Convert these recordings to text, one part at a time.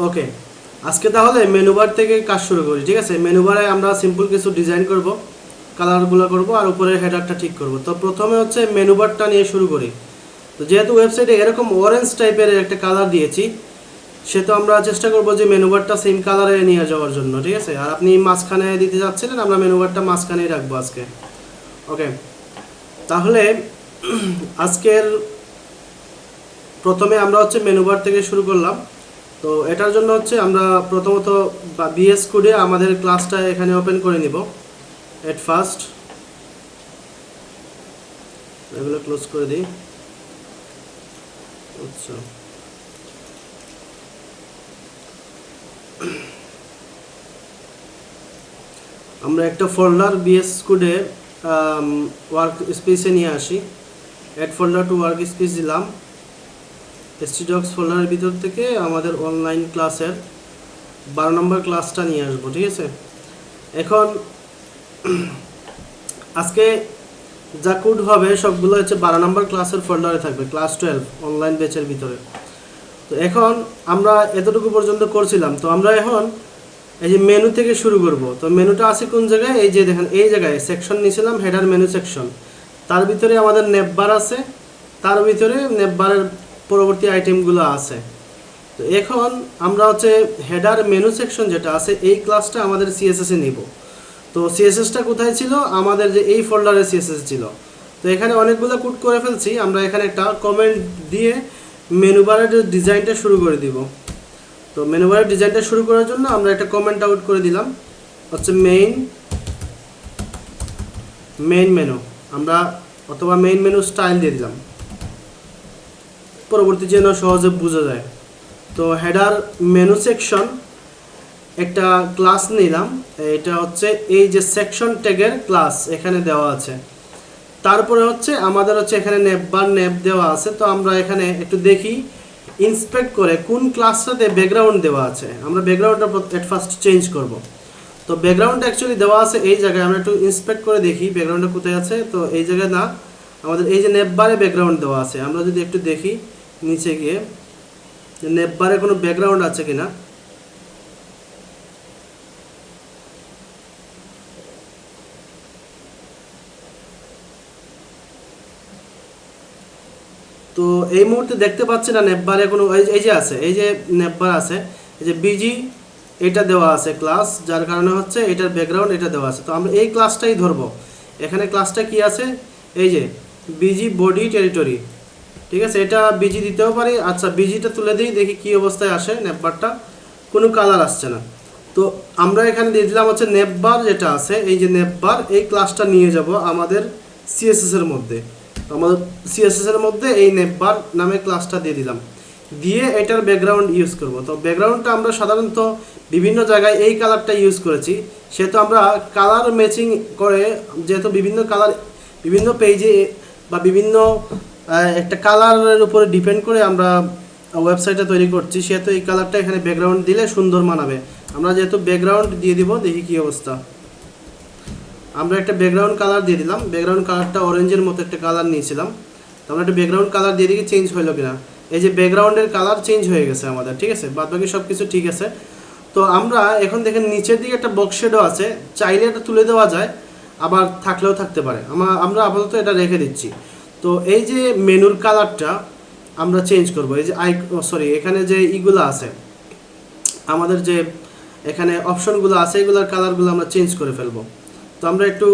ওকে, আজকে তাহলে menu bar থেকে কাজ শুরু করি। ঠিক আছে, মেনু বারে আমরা সিম্পল কিছু ডিজাইন করব, কালারগুলো করব আর উপরের হেডারটা ঠিক করব। তো প্রথমে হচ্ছে মেনু বারটা নিয়ে শুরু করি। তো যেহেতু ওয়েবসাইটে এরকম অরেঞ্জ টাইপের একটা কালার দিয়েছি, সে তো আমরা চেষ্টা করব যে মেনু বারটা সেম কালারে নিয়ে যাওয়ার জন্য। ঠিক আছে, আর আপনি মাঝখানে দিতে যাচ্ছিলেন, আমরা মেনু বারটা মাঝখানেই রাখবো আজকে। ওকে, তাহলে আজকের প্রথমে আমরা হচ্ছে মেনু বার থেকে শুরু করলাম। তো এটার জন্য হচ্ছে আমরা প্রথমত বিএস কোডে আমাদের ক্লাসটা এখানে ওপেন করে নিব। এট ফার্স্ট এগুলো ক্লোজ করে দিই। আচ্ছা, আমরা একটা ফোল্ডার বিএস কোডে ওয়ার্ক স্পেসে নিয়ে আসি। Add folder to work space দিলাম। এসটিডক্স ফোল্ডারের ভিতর থেকে আমাদের অনলাইন ক্লাসের 12 নম্বর ক্লাসটা নিয়ে আসবো। ঠিক আছে, এখন আজকে যা কোড হবে সবগুলো হচ্ছে 12 নম্বর ক্লাসের ফোল্ডারে থাকবে, ক্লাস 12 অনলাইন ব্যাচের ভিতরে। তো এখন আমরা এতটুকু পর্যন্ত করছিলাম, তো আমরা এখন এই যে মেনু থেকে শুরু করব। তো মেনুটা আছে কোন জায়গায়? এই যে দেখেন, এই জায়গায় সেকশন নিয়েছিলাম, হেডার মেনু সেকশন। তার ভিতরে আমাদের নেপবার আছে, তার ভিতরে নেপবারের পরবর্তী আইটেমগুলো আছে। তো এখন আমরা হচ্ছে হেডার মেনু সেকশন যেটা আছে, এই ক্লাসটা আমাদের সিএসএসে নিব। তো সিএসএসটা কোথায় ছিল? আমাদের যে এই ফোল্ডারে সিএসএস ছিল। তো এখানে অনেকগুলো কোড করে ফেলছি, আমরা এখানে একটা কমেন্ট দিয়ে মেনু বারের ডিজাইনটা শুরু করে দিব। তো মেনু বারের ডিজাইনটা শুরু করার জন্য আমরা একটা কমেন্ট আউট করে দিলাম, হচ্ছে মেইন মেনু, আমরা অথবা মেইন মেনু স্টাইল দিয়ে দিলাম, পরবর্তী যেন সহজে বোঝা যায়। তো হেডার মেনু সেকশন একটা ক্লাস নিলাম, এটা হচ্ছে এই যে সেকশন ট্যাগের ক্লাস এখানে দেওয়া আছে। তারপরে হচ্ছে আমাদের হচ্ছে এখানে নেপবার নেপ দেওয়া আছে। তো আমরা এখানে একটু দেখি ইন্সপেক্ট করে কোন ক্লাসটাতে ব্যাকগ্রাউন্ড দেওয়া আছে। আমরা ব্যাকগ্রাউন্ডটা এট ফার্স্ট চেঞ্জ করব। তো ব্যাকগ্রাউন্ড অ্যাকচুয়ালি দেওয়া আছে এই জায়গায়, আমরা একটু ইন্সপেক্ট করে দেখি ব্যাকগ্রাউন্ডটা কোথায় আছে। তো এই জায়গায় না, আমাদের এই যে নেপবারে ব্যাকগ্রাউন্ড দেওয়া আছে, আমরা যদি একটু দেখি নিচে গিয়ে নেপবারে কোনো ব্যাকগ্রাউন্ড আছে কিনা। তো এই মুহূর্তে দেখতে পাচ্ছি না নেপবারে কোনো, এই যে আছে, এই যে নেপবার আছে, এই যে বিজি এটা দেওয়া আছে ক্লাস, যার কারণে হচ্ছে এটার ব্যাকগ্রাউন্ড এটা দেওয়া আছে। তো আমরা এই ক্লাসটাই ধরবো। এখানে ক্লাসটা কি আছে? এই যে বিজি বডি টেরিটরি। ঠিক আছে, এটা বিজি দিতেও পারি। আচ্ছা, বিজিটা তুলে দিই, দেখি কি অবস্থায় আসে নেপবারটা। কোনো কালার আসছে না। তো আমরা এখানে দিয়ে দিলাম হচ্ছে নেপবার যেটা আছে, এই যে নেপবার, এই ক্লাসটা নিয়ে যাব আমাদের সিএসএস এর মধ্যে। তো আমাদের সিএসএস এর মধ্যে এই নেপবার নামে ক্লাসটা দিয়ে দিলাম, দিয়ে এটার ব্যাকগ্রাউন্ড ইউজ করব। তো ব্যাকগ্রাউন্ডটা আমরা সাধারণত বিভিন্ন জায়গায় এই কালারটা ইউজ করেছি, সেহেতু আমরা কালার ম্যাচিং করে, যেহেতু বিভিন্ন কালার বিভিন্ন পেজে বা বিভিন্ন একটা কালারের উপরে ডিপেন্ড করে আমরা ওয়েবসাইটটা তৈরি করছি, সেহেতু এই কালারটা এখানে ব্যাকগ্রাউন্ড দিলে সুন্দর মানাবে। আমরা যেহেতু ব্যাকগ্রাউন্ড দিয়ে দিব, দেখি কি অবস্থা। আমরা একটা ব্যাকগ্রাউন্ড কালার দিয়ে দিলাম, ব্যাকগ্রাউন্ড কালারটা অরেঞ্জের মতো একটা কালার নিয়েছিলাম। তো আমরা একটা ব্যাকগ্রাউন্ড কালার দিয়ে দেখি চেঞ্জ হলো কিনা। এই যে ব্যাকগ্রাউন্ডের কালার চেঞ্জ হয়ে গেছে আমাদের। ঠিক আছে, বাদ বাকি সব কিছু ঠিক আছে। তো আমরা এখন দেখেন নিচের দিকে একটা বক্স শেডও আছে, চাইলে এটা তুলে দেওয়া যায়, আবার থাকলেও থাকতে পারে। আমরা আপাতত এটা রেখে দিচ্ছি। তো এই যে মেনুর কালারটা আমরা চেঞ্জ করব। এই যে এখানে যে ইগুলো আছে, আমাদের যে এখানে অপশনগুলো আছে, এগুলোর কালারগুলো আমরা চেঞ্জ করে ফেলবো। তো আমরা একটু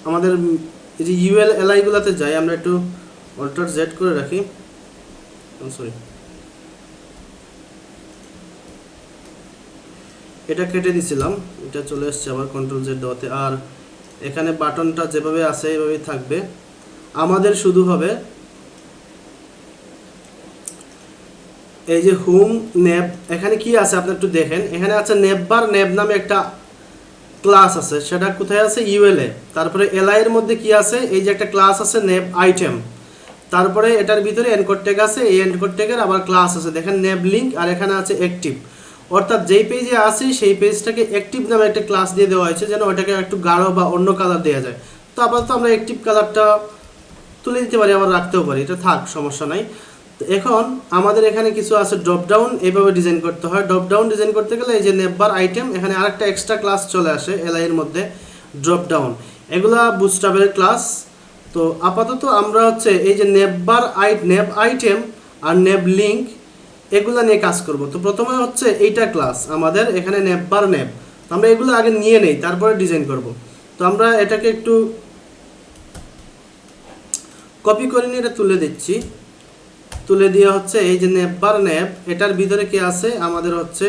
আমাদের এই যে ইউএল এলআইগুলোতে যাই, আমরা একটু অল্টার জেড করে রাখি। এটা কেটে দিছিলাম, এটা চলে এসছে আবার কন্ট্রোল জেড দেওয়াতে। আর এখানে বাটনটা যেভাবে আছে এইভাবেই থাকবে। আমাদের শুধু হবে এই যে হোম নেব, এখানে কি আছে আপনি একটু দেখেন। এখানে আছে নেববার নেব নামে একটা ক্লাস আছে, সেটা কোথায় আছে? ইউএলএ। তারপরে এলআই এর মধ্যে কি আছে? এই যে একটা ক্লাস আছে নেব আইটেম। তারপরে এটার ভিতরে এনকোড ট্যাগ আছে, এই এনকোড ট্যাগের আবার ক্লাস আছে, দেখেন নেব লিঙ্ক। আর এখানে আছে অ্যাক্টিভ, অর্থাৎ যেই পেজে আসি সেই পেজটাকে অ্যাক্টিভ নামে একটা ক্লাস দিয়ে দেওয়া হয়েছে, যেন ওটাকে একটু গাঢ় বা অন্য কালার দেওয়া যায়। তো আপাতত আমরা অ্যাক্টিভ কালারটা তুলে দিতে পারি, আবার রাখতেও পারি, এটা থাক, সমস্যা নাই। তো তো এখন আমাদের এখানে কিছু আছে ড্রপ ডাউন, এইভাবে ডিজাইন করতে হয়। ড্রপ ডাউন ডিজাইন করতে গেলে এই যে নেভবার আইটেম, এখানে আরেকটা এক্সট্রা ক্লাস চলে আসে এলআই এর মধ্যে, ড্রপ ডাউন, এগুলা বুটস্ট্র্যাপের ক্লাস। তো আপাতত আমরা হচ্ছে এই যে নেভ আইটেম আর নেভ লিঙ্ক এগুলা নিয়ে কাজ করব। তো প্রথমে হচ্ছে এইটা ক্লাস আমাদের এখানে নেভবার নেভ, তো আমরা এগুলো আগে নিয়ে নেই, তারপরে ডিজাইন করব। তো আমরা এটাকে একটু কপি করে নিয়ে এটা তুলে দিচ্ছি। তুলে দিয়ে হচ্ছে এই যে নেভবার নেভ, এটার ভিতরে কি আছে আমাদের হচ্ছে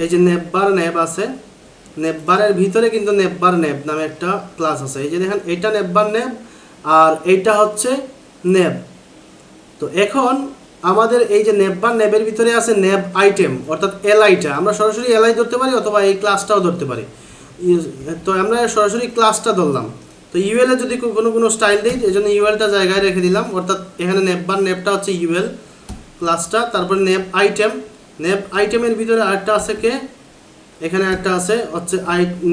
এই যে নেভবার নেভ আছে, নেভবারের ভিতরে কিন্তু নেভবার নেভ নামে একটা ক্লাস আছে। এই যে দেখেন এটা নেভবার নেভ আর এইটা হচ্ছে নেভ। তো এখন আমাদের এই যে নেভবার নেভের ভিতরে আছে নেভ আইটেম, অর্থাৎ এলআইটা আমরা সরাসরি এলআই ধরতে পারি অথবা এই ক্লাসটাও ধরতে পারি। তো আমরা সরাসরি ক্লাসটা ধরলাম। তো ইউএল এ যদি কোনো স্টাইল দিই, এই জন্য ইউএলটা জায়গায় রেখে দিলাম, অর্থাৎ এখানে নেভবার নেভটা হচ্ছে ইউএল ক্লাসটা, তারপরে নেভ আইটেমের ভিতরে আরেকটা আছে কে, এখানে একটা আছে হচ্ছে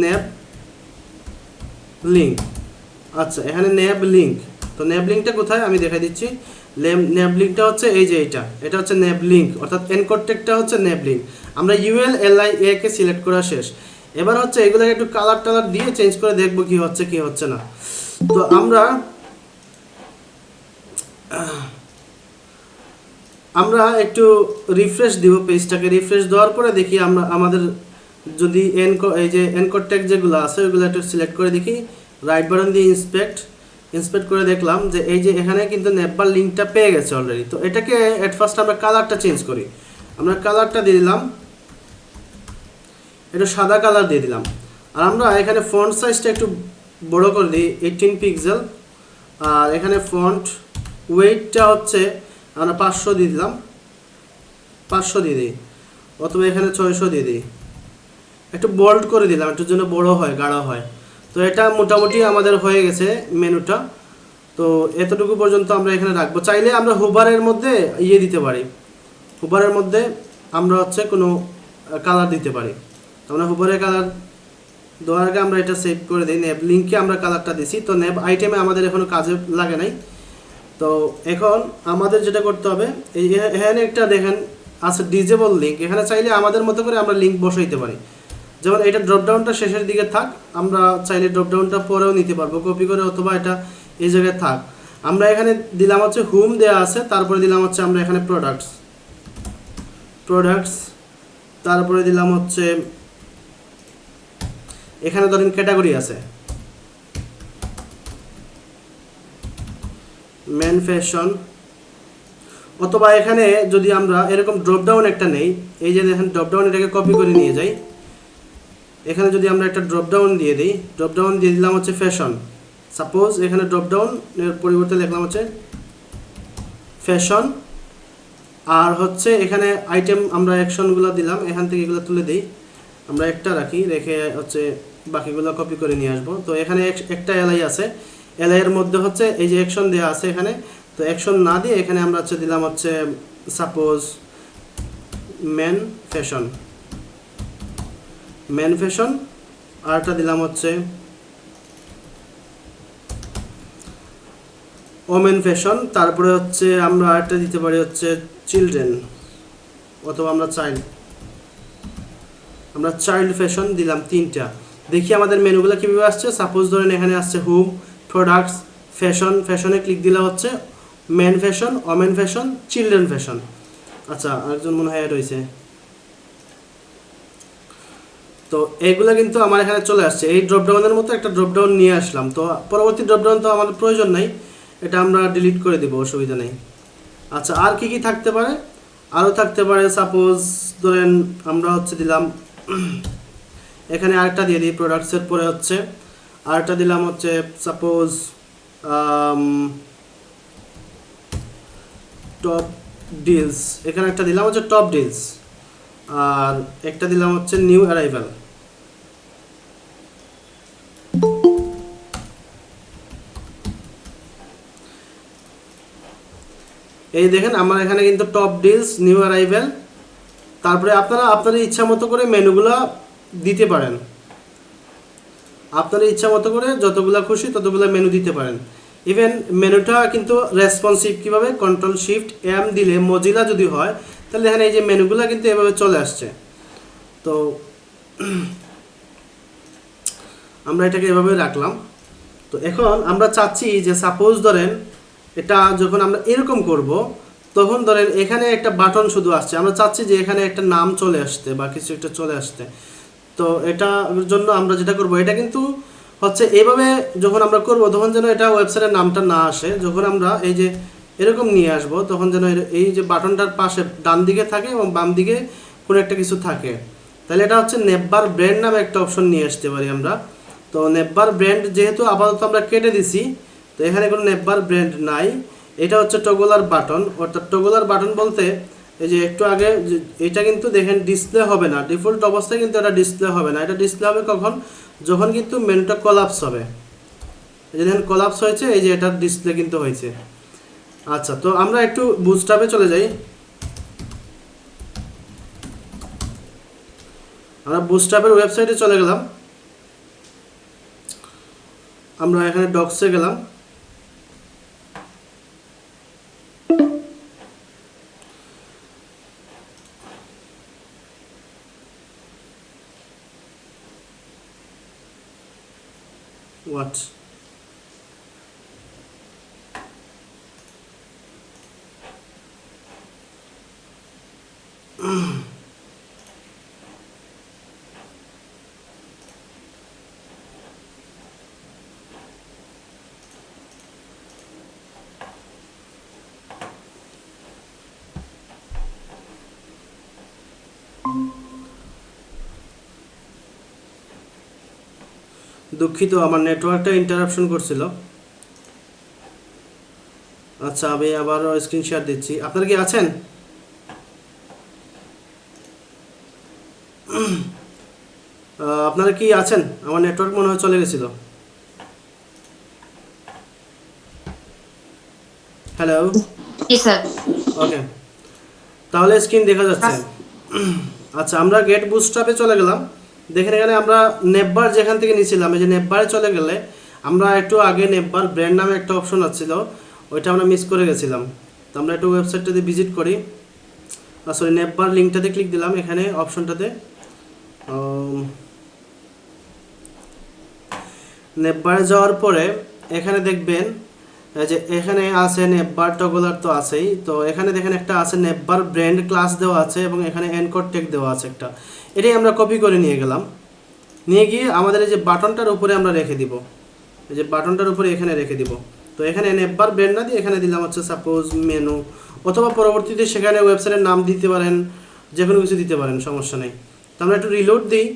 নেভ লিঙ্ক। আচ্ছা এখানে নেভ লিঙ্ক, তো নেভ লিঙ্কটা কোথায় আমি দেখাই দিচ্ছি। নেভ লিঙ্কটা হচ্ছে এই যে এটা হচ্ছে নেভ লিঙ্ক, অর্থাৎ এনকোডেডটা হচ্ছে নেভ লিঙ্ক। আমরা ইউএল এলআই এ কে সিলেক্ট করা শেষ। এবার হচ্ছে এগুলোকে একটু কালার টালার দিয়ে চেঞ্জ করে দেখবো কি হচ্ছে কি হচ্ছে না। তো আমরা একটু রিফ্রেশ দিব, পেজটাকে রিফ্রেশ দেওয়ার পরে দেখি আমরা আমাদের যদি এই যে এনকোড ট্যাগ যেগুলো আছে ওইগুলো একটু সিলেক্ট করে দেখি, রাইট বাটন দিয়ে ইন্সপেক্ট করে দেখলাম যে এই যে এখানে কিন্তু নেভবার লিঙ্কটা পেয়ে গেছে অলরেডি। তো এটাকে এট ফার্স্ট আমরা কালারটা চেঞ্জ করি। আমরা কালারটা দিয়ে দিলাম, এটা সাদা কালার দিয়ে দিলাম। আর আমরা এখানে ফন্ট সাইজটা একটু বড় করে দিই 18 পিক্সেল। আর এখানে ফন্ট ওয়েটটা হচ্ছে আমরা 500 দিয়ে দিলাম, 500 দিয়ে দিই, অথবা এখানে 600 দিয়ে দিই। একটু বোল্ড করে দিলাম, একটু জন্য বড় হয়, গাঢ় হয়। তো এটা মোটামুটি আমাদের হয়ে গেছে মেনুটা। তো এতটুকু পর্যন্ত আমরা এখানে রাখবো। চাইলে আমরা হুবারের মধ্যে দিতে পারি, হুবারের মধ্যে আমরা হচ্ছে কোনো কালার দিতে পারি। আমরা হুবারের কালার দেওয়ার আগে আমরা এটা সেভ করে দিই। নেভ লিঙ্কে আমরা কালারটা দিছি, তো নেভ আইটেমে আমাদের এখনও কাজে লাগে নাই। তো এখন আমাদের যেটা করতে হবে, এই এখানে একটা দেখেন আছে ডিজেবল লিঙ্ক, এখানে চাইলে আমাদের মতো করে আমরা লিঙ্ক বসাইতে পারি। যেমন এটা ড্রপডাউনটা শেষের দিকে থাক, আমরা চাইলে ড্রপডাউনটা পরেও নিতে পারবো কপি করে, অথবা এটা এই জায়গায় থাক। আমরা এখানে দিলাম হচ্ছে হোম দেওয়া আছে, তারপরে দিলাম হচ্ছে আমরা এখানে প্রোডাক্টস, তারপরে দিলাম হচ্ছে এখানে ধরেন ক্যাটাগরি আছে মেন ফ্যাশন, অথবা এখানে যদি আমরা এরকম ড্রপডাউন একটা নেই, এই যে দেখেন ড্রপডাউন, এটাকে কপি করে নিয়ে যাই। এখানে যদি আমরা একটা ড্রপডাউন দিয়ে দিই, ড্রপডাউন দিয়ে দিলাম হচ্ছে ফ্যাশন। সাপোজ এখানে ড্রপডাউন এর পরিবর্তে লিখলাম হচ্ছে ফ্যাশন। আর হচ্ছে এখানে আইটেম আমরা অ্যাকশনগুলো দিলাম, এখান থেকে এগুলো তুলে দিই, আমরা একটা রাখি, রেখে হচ্ছে বাকিগুলো কপি করে নিয়ে আসবো। তো এখানে একটা এলআই আছে, এলআই এর মধ্যে হচ্ছে এই যে অ্যাকশন দেওয়া আছে এখানে, তো অ্যাকশন না দিয়ে এখানে আমরা হচ্ছে দিলাম হচ্ছে সাপোজ মেন ফ্যাশন, আরটা দিলাম হচ্ছে ওমেন ফ্যাশন। তারপরে হচ্ছে আমরা আরটা দিতে পারি হচ্ছে চিলড্রেন, অথবা আমরা চাইল্ড ফ্যাশন দিলাম। তিনটা দেখি আমাদের মেনুগুলো কীভাবে আসছে। সাপোজ ধরেন এখানে আসছে হোম, প্রোডাক্টস, ফ্যাশনে ক্লিক দিলে হচ্ছে men fashion, women fashion, children fashion. আচ্ছা আরেকজন মনে হয় রয়েছে। তো এইগুলো কিন্তু আমার এখানে চলে আসছে, এই ড্রপডাউনের মতো একটা ড্রপডাউন নিয়ে আসলাম। তো পরবর্তী ড্রপডাউন তো আমাদের প্রয়োজন নাই, এটা আমরা ডিলিট করে দেবো, অসুবিধা নেই। আচ্ছা আর কি কি থাকতে পারে, আরও থাকতে পারে সাপোজ ধরেন আমরা হচ্ছে দিলাম এখানে আরেকটা দিয়ে দিই, প্রোডাক্টসের পরে হচ্ছে আরেকটা দিলাম হচ্ছে সাপোজ টপ ডিলস, এখানে একটা দিলাম হচ্ছে টপ ডিলস, আর একটা দিলাম হচ্ছে নিউ অ্যারাইভাল। এই দেখেন আমার এখানে কিন্তু টপ ডিলস, নিউ অ্যারাইভেল। তারপরে আপনারা আপনাদের ইচ্ছা মতো করে মেনুগুলো দিতে পারেন, আপনাদের ইচ্ছা মতো করে যতগুলো খুশি ততগুলো মেনু দিতে পারেন। ইভেন মেনুটা কিন্তু রেসপন্সিভ কীভাবে, কন্ট্রোল শিফট এম দিলে মজিলা যদি হয় তাহলে এখানে এই যে মেনুগুলো কিন্তু এভাবে চলে আসছে। তো আমরা এটাকে এভাবে রাখলাম। তো এখন আমরা চাচ্ছি যে সাপোজ ধরেন এটা যখন আমরা এরকম করব তখন ধরেন এখানে একটা বাটন শুধু আসছে, আমরা চাচ্ছি যে এখানে একটা নাম চলে আসতে বা কিছু একটা চলে আসতে। তো এটার জন্য আমরা যেটা করব, এটা কিন্তু হচ্ছে এইভাবে যখন আমরা করব তখন যেন এটা ওয়েবসাইটের নামটা না আসে। যখন আমরা এই যে এরকম নিয়ে আসব তখন যেন এই যে বাটনটার পাশে ডান দিকে থাকে এবং বাম দিকে কোনো একটা কিছু থাকে। তাহলে এটা হচ্ছে নেববার ব্র্যান্ড নামে একটা অপশন নিয়ে আসতে পারি আমরা। তো নেববার ব্র্যান্ড যেহেতু আপাতত আমরা কেটে দিছি, তো এখানে কোনো নেববার ব্র্যান্ড নাই। এটা হচ্ছে টগলার বাটন, অর্থাৎ টগলার বাটন বলতে এই যে একটু আগে এটা কিন্তু দেখেন ডিসপ্লে হবে না, ডিফল্ট অবস্থায় কিন্তু এটা ডিসপ্লে হবে না। এটা ডিসপ্লে হবে কখন, যখন কিন্তু মেনুটা কলাপস হবে। এই যে দেখেন কলাপস হয়েছে, এই যে এটার ডিসপ্লে কিন্তু হয়েছে। আচ্ছা, তো আমরা একটু বুস্টআপে চলে যাই। আমরা বুস্টআপের ওয়েবসাইটে চলে গেলাম, আমরা এখানে ডক্সে গেলাম। হোয়াট দুঃখিত, আমার নেটওয়ার্কটা ইন্টারাপশন করছিল। আচ্ছা, আমি আবার স্ক্রিন শেয়ার দিচ্ছি। আপনারা কি আছেন? আপনারা কি আছেন? আমার নেটওয়ার্ক মনে হয় চলে গেছিল। হ্যালো, জি স্যার। ওকে, তাহলে স্ক্রিন দেখা যাচ্ছে। আচ্ছা, আমরা গেট বুস্টআপে চলে গেলাম। দেখেন এখানে আমরা নেববার যেখান থেকে নিয়েছিলাম, এই যে নেববারে চলে গেলে আমরা একটু আগে নেববার ব্র্যান্ড নামে একটা অপশন আছিল, ওইটা আমরা মিস করে গেছিলাম। তো আমরা একটু ওয়েবসাইটটাতে ভিজিট করি। সরি, নেববার লিঙ্কটাতে ক্লিক দিলাম, এখানে অপশনটাতে নেববারে যাওয়ার পরে এখানে দেখবেন যে এখানে আছে নেববার টগলার তো আছেই। তো এখানে দেখেন একটা আছে নেববার ব্র্যান্ড ক্লাস দেওয়া আছে এবং এখানে এনকোড টেক দেওয়া আছে একটা। এটাই আমরা কপি করে নিয়ে গেলাম, নিয়ে গিয়ে আমাদের এই যে বাটনটার উপরে আমরা রেখে দিব। এই যে বাটনটার উপরে এখানে রেখে দিব। তো এখানে নেববার ব্র্যান্ড না দিয়ে এখানে দিলাম হচ্ছে সাপোজ মেনু, অথবা পরবর্তীতে সেখানে ওয়েবসাইটের নাম দিতে পারেন, যে কোনো কিছু দিতে পারেন, সমস্যা নেই। তো আমরা একটু রিলোড দিই,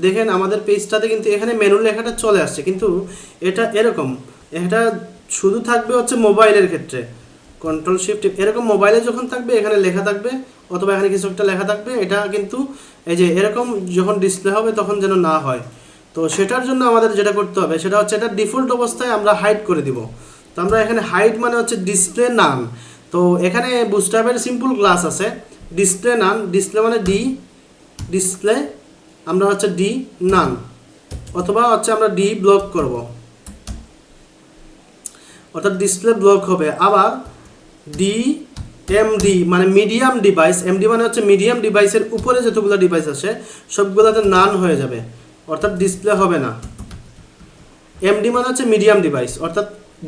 দেখেন আমাদের পেজটাতে কিন্তু এখানে মেনু লেখাটা চলে আসছে, কিন্তু এটা এরকম, এটা শুধু থাকবে হচ্ছে মোবাইলের ক্ষেত্রে। কন্ট্রোল শিফট এরকম মোবাইলে যখন থাকবে এখানে লেখা থাকবে, অথবা এখানে কিছু একটা লেখা থাকবে, এটা কিন্তু এই যে এরকম যখন ডিসপ্লে হবে তখন যেন না হয়। তো সেটার জন্য আমাদের যেটা করতে হবে সেটা হচ্ছে এটা ডিফল্ট অবস্থায় আমরা হাইড করে দিব। তো আমরা এখানে হাইড মানে হচ্ছে ডিসপ্লে নান। তো এখানে বুস্টআপের সিম্পল ক্লাস আছে ডিসপ্লে নান, ডিসপ্লে মানে ডি, ডিসপ্লে আমরা হচ্ছে ডি নান, অথবা হচ্ছে আমরা ডি ব্লক করব, অর্থাৎ ডিসপ্লে ব্লক হবে। আবার ডি এমডি মানে মিডিয়াম ডিভাইস, এমডি মানে হচ্ছে মিডিয়াম ডিভাইসের উপরে যতগুলো ডিভাইস আছে সবগুলোতে নান হয়ে যাবে, অর্থাৎ ডিসপ্লে হবে না। এমডি মানে হচ্ছে মিডিয়াম ডিভাইস, অর্থাৎ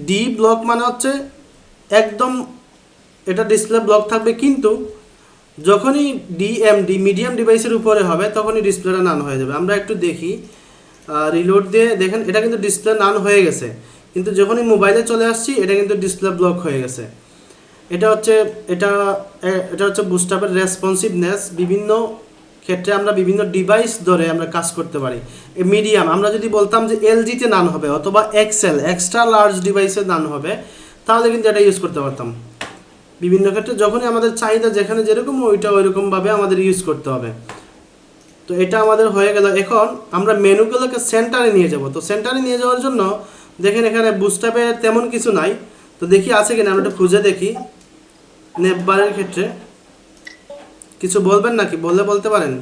ডি ব্লক মানে হচ্ছে একদম এটা ডিসপ্লে ব্লক থাকবে, কিন্তু যখনই ডিএমডি মিডিয়াম ডিভাইসের উপরে হবে তখনই ডিসপ্লেটা নান হয়ে যাবে। আমরা একটু দেখি, রিলোড দিয়ে দেখেন এটা কিন্তু ডিসপ্লে নান হয়ে গেছে, কিন্তু যখনই মোবাইলে চলে আসছি এটা কিন্তু ডিসপ্লে ব্লক হয়ে গেছে। এটা হচ্ছে এটা এটা হচ্ছে বুস্টআপের রেসপন্সিভনেস। বিভিন্ন ক্ষেত্রে আমরা বিভিন্ন ডিভাইস ধরে আমরা কাজ করতে পারি। মিডিয়াম আমরা যদি বলতাম যে এলজিতে নান হবে অথবা এক্সেল এক্সট্রা লার্জ ডিভাইসে নান হবে, তাহলে কিন্তু এটা ইউজ করতে পারতাম। বিভিন্ন ক্ষেত্রে যখনই আমাদের চাহিদা যেখানে যেরকম ওইটা ওইরকমভাবে আমাদের ইউজ করতে হবে। তো এটা আমাদের হয়ে গেল। এখন আমরা মেনুগুলোকে সেন্টারে নিয়ে যাব। তো সেন্টারে নিয়ে যাওয়ার জন্য দেখেন এখানে বুস্টআপে তেমন কিছু নাই, তো দেখি আছে কিনা, আমরা একটু খুঁজে দেখি। নেববারের ক্ষেত্রে কিছু বলবেন নাকি? বললে বলতে পারেন।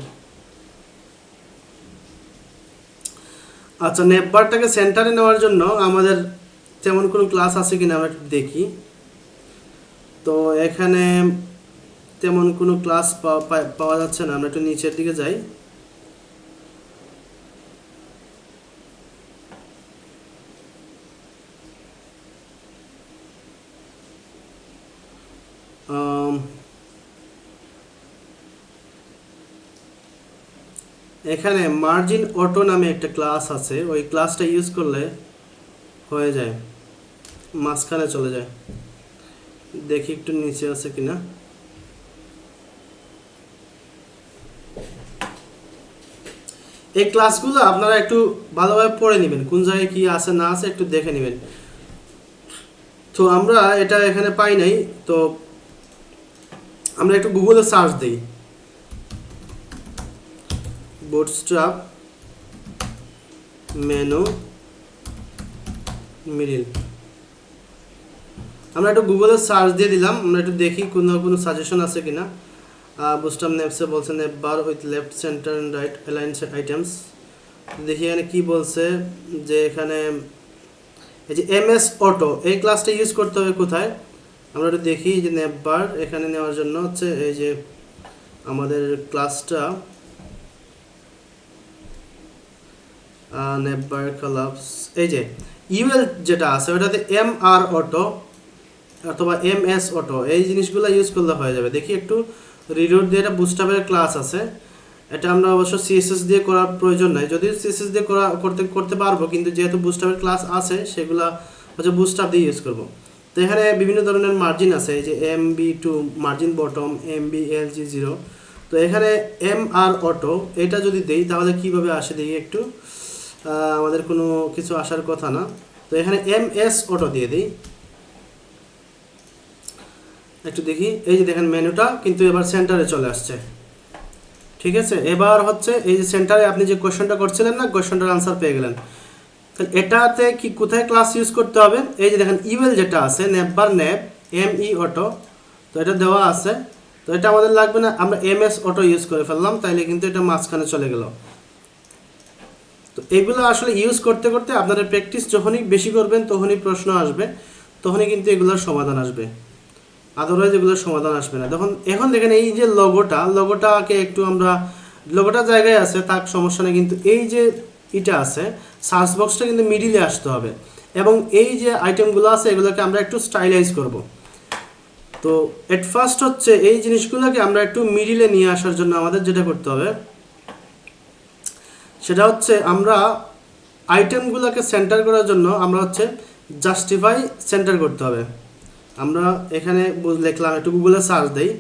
আচ্ছা, নেববারটাকে সেন্টারে নেওয়ার জন্য আমাদের তেমন কোনো ক্লাস আছে কিনা আমরা একটু দেখি। তো এখানে তেমন কোনো ক্লাস পাওয়া যাচ্ছে না, আমরা একটু নিচের দিকে যাই। এখানে মার্জিন অটো নামে একটা ক্লাস আছে, ওই ক্লাসটা ইউজ করলে হয়ে যায়, মাঝখানে চলে যায়। দেখি একটু নিচে আছে কিনা। এই ক্লাসগুলো আপনারা একটু ভালোভাবে পড়ে নেবেন, কোন জায়গায় কি আছে না আছে একটু দেখে নেবেন। তো আমরা এটা এখানে পাই নাই, তো আমরা একটু গুগলে সার্চ দিই, বুটস্ট্র্যাপ মেনু মিডিল। আমরা একটু গুগলে সার্চ দিয়ে দিলাম, আমরা একটু দেখি কোনো সাজেশন আছে কিনা। বুটস্ট্র্যাপ নেপসে বলছে navbar with left center and right align items. দেখি এখানে কি বলছে, যে এখানে এই যে এমএস অটো এই ক্লাসটা ইউজ করতে হবে কোথায়। আমরা একটু দেখি যে নেপ বার এখানে নেওয়ার জন্য হচ্ছে এই যে আমাদের ক্লাসটা নেপ বার কলাপস, এই যে ইউএল যেটা আছে ওটাতে এম আর অটো অথবা এম এস অটো এই জিনিসগুলো ইউজ করলে হয়ে যাবে। দেখি একটু রিরুট দিয়ে, এটা বুটস্ট্র্যাপের ক্লাস আছে, এটা আমরা অবশ্য সিএসএস দিয়ে করার প্রয়োজন নাই, যদিও সিএসএস দিয়ে করতে পারবো, কিন্তু যেহেতু বুটস্ট্র্যাপের ক্লাস আছে সেগুলো হচ্ছে বুটস্ট্র্যাপ দিয়ে ইউজ করব। তো এখানে বিভিন্ন ধরনের মার্জিন আছে, এই যে MB2 মার্জিন বটম, MBLG0। তো এখানে এম আর অটো এটা যদি দেই তাহলে কিভাবে আসে দেখি একটু, আমাদের কোনো কিছু আসার কথা না। তো এখানে MS অটো দিয়ে দিই, একটু দেখি, এই যে দেখেন মেনুটা কিন্তু এবার সেন্টারে চলে আসছে। ঠিক আছে, এবার হচ্ছে এই যে সেন্টারে আপনি যে কোয়েশ্চনটা করছিলেন না, কোয়েশ্চনটার আনসার পেয়ে গেলেন। তাহলে এটাতে কি কোথায় ক্লাস ইউজ করতে হবে, এই যে দেখেন ইউএল যেটা আছে নেপ বার নেপ ME অটো, তো এটা দেওয়া আছে। তো এটা আমাদের লাগবে না, আমরা MS অটো ইউজ করে ফেললাম, তাইলে কিন্তু এটা মাঝখানে চলে গেল। তো এগুলো আসলে ইউজ করতে করতে আপনাদের প্র্যাকটিস যখনই বেশি করবেন তখনই প্রশ্ন আসবে, তখনই কিন্তু এগুলোর সমাধান আসবে, আদারওয়াইজ এগুলোর সমাধান আসবে না। এখন দেখেন এই যে লগোটাকে একটু আমরা, লগোটা জায়গায় আছে তার সমস্যা নেই, কিন্তু এই যে এটা আছে সার্চ বক্সটা কিন্তু মিডিলে আসতে হবে, এবং এই যে আইটেমগুলো আছে এগুলোকে আমরা একটু স্টাইলাইজ করব। তো এট ফার্স্ট হচ্ছে এই জিনিসগুলোকে আমরা একটু মিডিলে নিয়ে আসার জন্য আমাদের যেটা করতে হবে সেটা হচ্ছে আমরা আইটেমগুলোকে সেন্টার করার জন্য আমরা হচ্ছে জাস্টিফাই সেন্টার করতে হবে। আমরা এখানে লিখলাম, একটু গুগলে সার্চ দেই,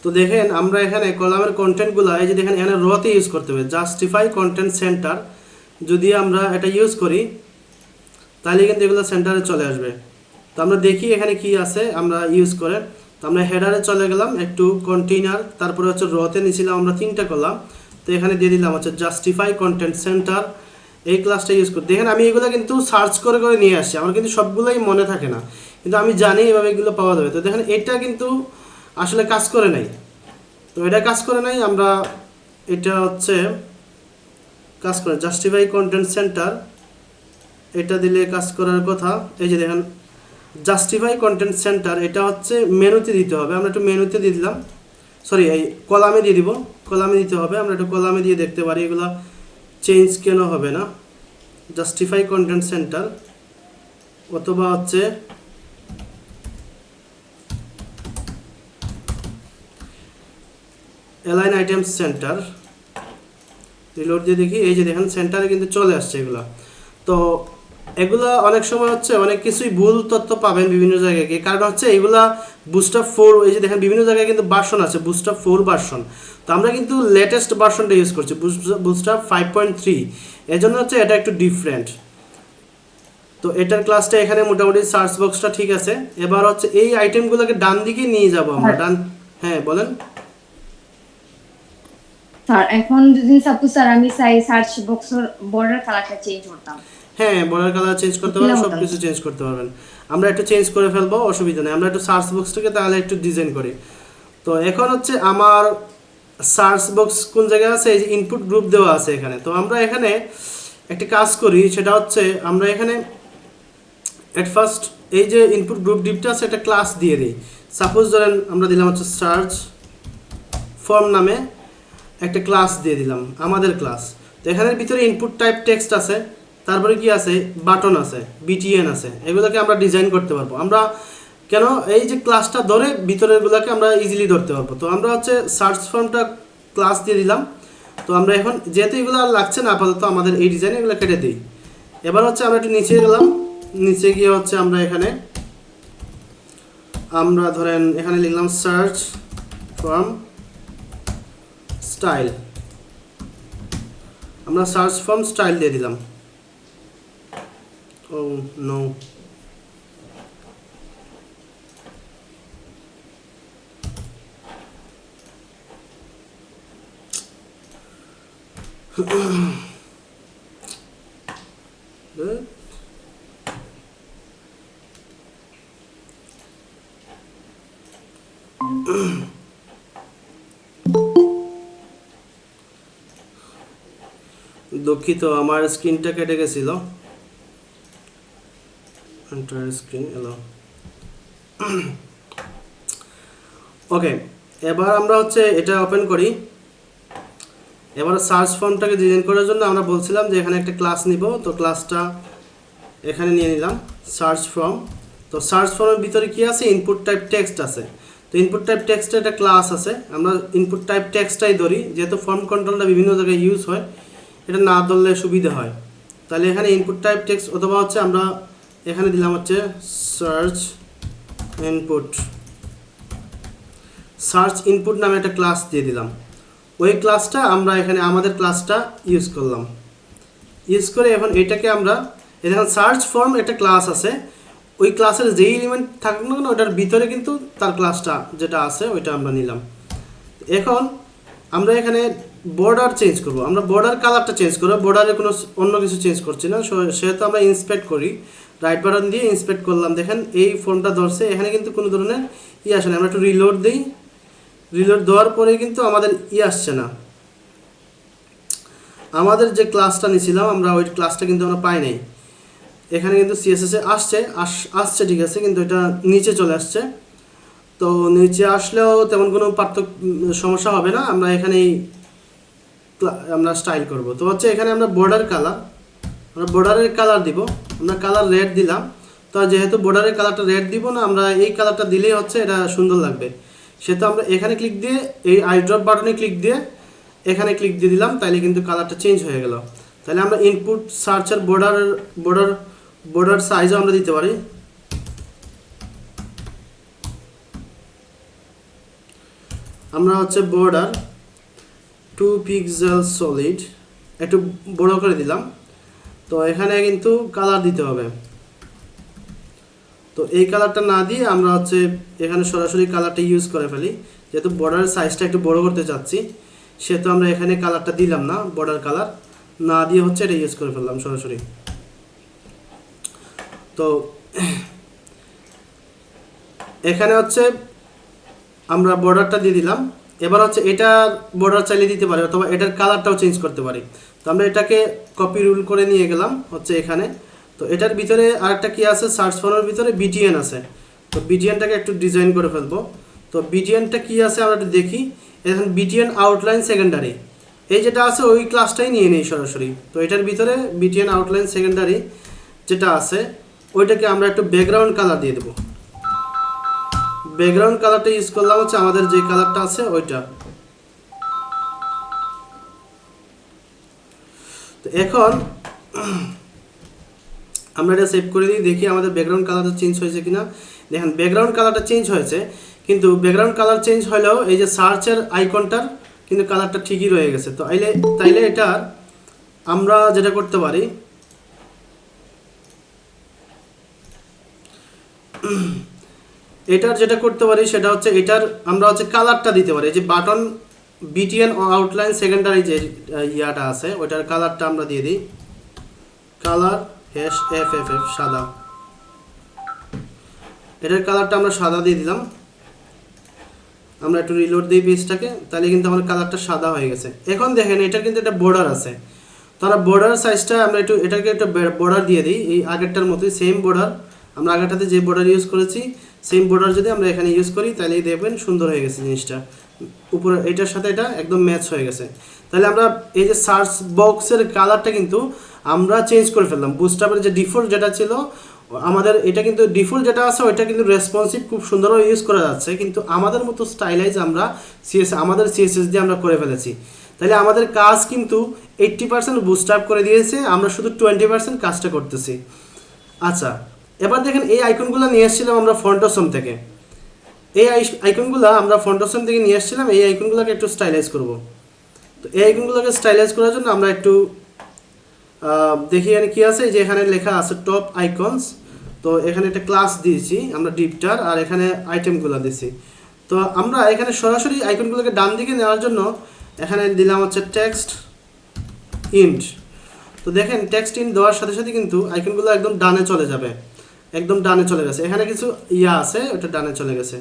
তো দেখেন আমরা এখানে কলামের কন্টেন্টগুলো এই যে দেখেন এখানে রতে ইউজ করতে হবে, জাস্টিফাই কন্টেন্ট সেন্টার যদি আমরা এটা ইউজ করি তাহলে কিন্তু এগুলো সেন্টারে চলে আসবে। তো আমরা দেখি এখানে কি আছে আমরা ইউজ করে। তো আমরা হেডারে চলে গেলাম, একটু কন্টেইনার, তারপরে হচ্ছে রতে নিয়েছিলাম আমরা 3টা কলাম, তো এখানে দিয়ে দিলাম হচ্ছে জাস্টিফাই কন্টেন্ট সেন্টার, এই ক্লাসটা ইউজ করি। দেখেন আমি এগুলো কিন্তু সার্চ করে করে নিয়ে আসছি, আমার কিন্তু সবগুলোই মনে থাকে না, কিন্তু আমি জানি এভাবে এগুলো পাওয়া যাবে। তো দেখেন এটা কিন্তু আসলে কাজ করে নাই, তো এটা কাজ করে নাই, আমরা এটা হচ্ছে কাজ করে জাস্টিফাই কন্টেন্ট সেন্টার এটা দিলে কাজ করার কথা। এই যে দেখেন জাস্টিফাই কন্টেন্ট সেন্টার এটা হচ্ছে মেনুতে দিতে হবে, আমরা একটু মেনুতে দিয়ে দিলাম, সরি এই কলামে দিয়ে দিব, কলামে দিতে হবে, আমরা একটু কলামে দিয়ে দেখতে পারি এগুলো চেঞ্জ কেন হবে না। জাস্টিফাই কন্টেন্ট সেন্টার অথবা হচ্ছে অ্যালাইন আইটেমস সেন্টার, রিলোড দিয়ে দেখি, এই যে দেখেন সেন্টারে কিন্তু চলে আসছে এগুলা। তো এগুলা অনেক সময় হচ্ছে অনেক কিছুই ভুল তথ্য পাবেন বিভিন্ন জায়গায় গিয়ে, কারণ হচ্ছে এগুলা বুস্টআপ 4, এই যে দেখেন বিভিন্ন জায়গায় কিন্তু ভার্সন আছে বুস্টআপ 4 ভার্সন, তো আমরা কিন্তু লেটেস্ট ভার্সনটা ইউজ করছি বুস্টআপ 5.3, এজন্য হচ্ছে এটা একটু ডিফারেন্ট। তো এটার ক্লাসটা এখানে মোটামুটি সার্চ বক্সটা ঠিক আছে। এবার হচ্ছে এই আইটেমগুলোকে ডান দিকে নিয়ে যাব আমরা, ডান, হ্যাঁ বলেন স্যার। এখন যদি সাপোজ স্যার আমি চাই সার্চ বক্সের বর্ডার কালারটা চেঞ্জ করতাম, হ্যাঁ, বর্ডার কালার চেঞ্জ করতে পারবেন, সব কিছু চেঞ্জ করতে পারবেন। আমরা একটু চেঞ্জ করে ফেলবো, অসুবিধা নেই। আমরা একটু সার্চ বক্সটাকে তাহলে একটু ডিজাইন করি। তো এখন হচ্ছে আমার সার্চ বক্স কোন জায়গায় আছে, এই যে ইনপুট গ্রুপ দেওয়া আছে এখানে। তো আমরা এখানে একটা কাজ করি, সেটা হচ্ছে আমরা এখানে এট ফার্স্ট এই যে ইনপুট গ্রুপ ডিপটা আছে একটা ক্লাস দিয়ে দিই। সাপোজ ধরেন আমরা দিলাম হচ্ছে সার্চ ফর্ম নামে একটা ক্লাস দিয়ে দিলাম, আমাদের ক্লাস। তো এখানের ভিতরে ইনপুট টাইপ টেক্সট আছে, তারপরে কি আছে, বাটন আছে, বিটিএন আছে, এগুলোকে আমরা ডিজাইন করতে পারবো। আমরা কেন এই যে ক্লাসটা ধরে ভিতরেরগুলোকে আমরা ইজিলি ধরতে পারবো। তো আমরা হচ্ছে সার্চ ফর্মটা ক্লাস দিয়ে দিলাম। তো আমরা এখন যেহেতু এগুলো আর লাগছে না আপাতত আমাদের এই ডিজাইন, এগুলো কেটে দিই। এবার হচ্ছে আমরা একটু নিচে গেলাম, নিচে গিয়ে হচ্ছে আমরা এখানে আমরা ধরেন এখানে লিখলাম সার্চ ফর্ম স্টাইল, আমরা সার্চ ফর্ম স্টাইল দিয়ে দিলাম। ও নো, দুঃখিত, আমার স্ক্রিনটা কেটে গেছিল। এন্টার স্ক্রিন এলো। ওকে, এবার আমরা হচ্ছে এটা ওপেন করি। এবার সার্চ ফর্মটাকে ডিজাইন করার জন্য আমরা বলছিলাম যে এখানে একটা ক্লাস নিব। তো ক্লাসটা এখানে নিয়ে নিলাম, সার্চ ফর্ম। তো সার্চ ফর্মের ভিতরে কি আছে, ইনপুট টাইপ টেক্সট আছে। তো ইনপুট টাইপ টেক্সটের একটা ক্লাস আছে, আমরা ইনপুট টাইপ টেক্সটটাই ধরি, যেহেতু ফর্ম কন্ট্রোলটা বিভিন্ন জায়গায় ইউজ হয়, এটা না ধরলে সুবিধা হয়। তাহলে এখানে ইনপুট টাইপ টেক্সট, অথবা হচ্ছে আমরা এখানে দিলাম হচ্ছে সার্চ ইনপুট, সার্চ ইনপুট নামে একটা ক্লাস দিয়ে দিলাম। ওই ক্লাসটা আমরা এখানে আমাদের ক্লাসটা ইউজ করলাম, ইউজ করে এখন এটাকে আমরা এখানে সার্চ ফর্ম একটা ক্লাস আছে, ওই ক্লাসের যেই এলিমেন্ট থাকুক না কেন ওটার ভিতরে কিন্তু তার ক্লাসটা যেটা আছে ওইটা আমরা নিলাম। এখন আমরা এখানে বর্ডার চেঞ্জ করব, আমরা বর্ডার কালারটা চেঞ্জ করবো, বর্ডারে কোনো অন্য কিছু চেঞ্জ করছি না। সেহেতু আমরা ইন্সপেক্ট করি, রাইট বাটন দিয়ে ইন্সপেক্ট করলাম, দেখেন এই ফর্মটা ধরছে, এখানে কিন্তু কোনো ধরনের আসে না। আমরা একটু রিলোড দিই, রিলোড দেওয়ার পরে কিন্তু আমাদের আসছে না, আমাদের যে ক্লাসটা নিয়েছিলাম আমরা ওই ক্লাসটা কিন্তু আমরা পাই নাই। এখানে কিন্তু সিএসএস এ আসছে ঠিক আছে, কিন্তু এটা নিচে চলে আসছে। তো নিচে আসলেও তেমন কোনো সমস্যা হবে না, আমরা এখানেই আমরা স্টাইল করব। তো হচ্ছে এখানে আমরা বর্ডার কালার, আমরা বর্ডারের কালার দিব, আমরা কালার রেড দিলাম। তো যেহেতু বর্ডারের কালারটা রেড দিব না, আমরা এই কালারটা দিলেই হচ্ছে এটা সুন্দর লাগবে। সেহেতু আমরা এখানে ক্লিক দিয়ে এই আই ড্রপ বাটনে ক্লিক দিয়ে এখানে ক্লিক দিয়ে দিলাম, তাইলে কিন্তু কালারটা চেঞ্জ হয়ে গেল। তাহলে আমরা ইনপুট সার্চের বর্ডার সাইজও আমরা দিতে পারি। আমরা হচ্ছে বর্ডার 2 পিক্সেল সলিড একটু বড় করে দিলাম। তো এখানে কিন্তু কালার দিতে হবে, তো এই কালারটা না দিয়ে আমরা হচ্ছে এখানে সরাসরি কালারটা ইউজ করে ফেলি। যেহেতু বর্ডারের সাইজটা একটু বড় করতে চাচ্ছি, সেহেতু আমরা এখানে কালারটা দিলাম না, বর্ডার কালার না দিয়ে হচ্ছে এটা ইউজ করে ফেললাম সরাসরি। তো এখানে হচ্ছে আমরা বর্ডারটা দিয়ে দিলাম। এবার হচ্ছে এটার বর্ডার চাইলে দিতে পারি, অথবা এটার কালারটাও চেঞ্জ করতে পারি। তো আমরা এটাকে কপি রুল করে নিয়ে গেলাম হচ্ছে এখানে। তো এটার ভিতরে আরেকটা কি আছে, সার্চ ফর্মের ভিতরে বিটিএন আছে। তো বিটিএনটাকে একটু ডিজাইন করে ফেলবো। তো বিটিএনটা কি আছে আমরা একটু দেখি। এখন বিটিএন আউটলাইন সেকেন্ডারি, এই যেটা আছে ওই ক্লাসটাই নিয়ে নেই সরাসরি। তো এটার ভিতরে বিটিএন আউটলাইন সেকেন্ডারি যেটা আছে ওইটাকে আমরা একটু ব্যাকগ্রাউন্ড কালার দিয়ে দেবো। ব্যাকগ্রাউন্ড কালারটা ইউজ করলাম হচ্ছে আমাদের যে কালারটা আছে ওইটা। তো এখন আমরা এটা সেভ করে দিই, দেখি আমাদের ব্যাকগ্রাউন্ড কালারটা চেঞ্জ হয়েছে কিনা। দেখেন ব্যাকগ্রাউন্ড কালারটা চেঞ্জ হয়েছে, কিন্তু ব্যাকগ্রাউন্ড কালার চেঞ্জ হলেও এই যে সার্চের আইকনটার কিন্তু কালারটা ঠিকই রয়ে গেছে। তো তাইলে এটার আমরা যেটা করতে পারি, সেটা হচ্ছে এটার আমরা হচ্ছে কালারটা দিতে পারি। যে বাটন বিটিএন আউটলাইন সেকেন্ডারি যে ইয়াটা আছে ওইটার কালারটা আমরা দিয়ে দিই, কালার হ্যাশ FFF সাদা, এটার কালারটা আমরা সাদা দিয়ে দিলাম। আমরা একটু রিলোড দিই পেজটাকে, তাহলে কিন্তু আমার কালারটা সাদা হয়ে গেছে। এখন দেখেন এটা কিন্তু একটা বর্ডার আছে, তো আমরা বর্ডার সাইজটা আমরা একটু এটাকে একটা বর্ডার দিয়ে দিই, এই আগেরটার মতোই সেম বর্ডার, আমরা আগেরটাতে যে বর্ডার ইউজ করেছি সেম বর্ডার যদি আমরা এখানে ইউজ করি তাহলেই দেখবেন সুন্দর হয়ে গেছে জিনিসটা, উপরে এটার সাথে এটা একদম ম্যাচ হয়ে গেছে। তাহলে আমরা এই যে সার্চ বক্সের কালারটা কিন্তু আমরা চেঞ্জ করে ফেললাম। বুস্টআপের যে ডিফল্ট যেটা ছিল আমাদের, এটা কিন্তু ডিফল্ট যেটা আছে ওইটা কিন্তু রেসপন্সিভ খুব সুন্দরভাবে ইউজ করা যাচ্ছে, কিন্তু আমাদের মতো স্টাইলাইজ আমরা আমাদের সিএসএস দিয়ে আমরা করে ফেলেছি। তাহলে আমাদের কাজ কিন্তু 80% বুস্টআপ করে দিয়েছে, আমরা শুধু 20% কাজটা করতেছি। আচ্ছা, এবার দেখেন এই আইকনগুলো নিয়ে এসেছিলাম আমরা ফন্টোসম থেকে, এই আইকনগুলো আমরা ফন্টোসম থেকে নিয়ে এসেছিলাম, এই আইকনগুলোকে একটু স্টাইলাইজ করব। তো এই আইকনগুলোকে স্টাইলাইজ করার জন্য আমরা একটু দেখি এখানে কী আছে, যে এখানে লেখা আছে টপ আইকনস, তো এখানে একটা ক্লাস দিয়েছি আমরা ডিপটার, আর এখানে আইটেমগুলো দিয়েছি। তো আমরা এখানে সরাসরি আইকনগুলোকে ডান দিকে নেওয়ার জন্য এখানে দিলাম হচ্ছে টেক্সট ইন্ট। তো দেখেন টেক্সট ইন্ট দেওয়ার সাথে সাথে কিন্তু আইকনগুলো একদম ডানে চলে যাবে, একদম ডানে চলে গেছে, এখানে কিছু ইয়া আছে ওটা ডানে চলে গেছে।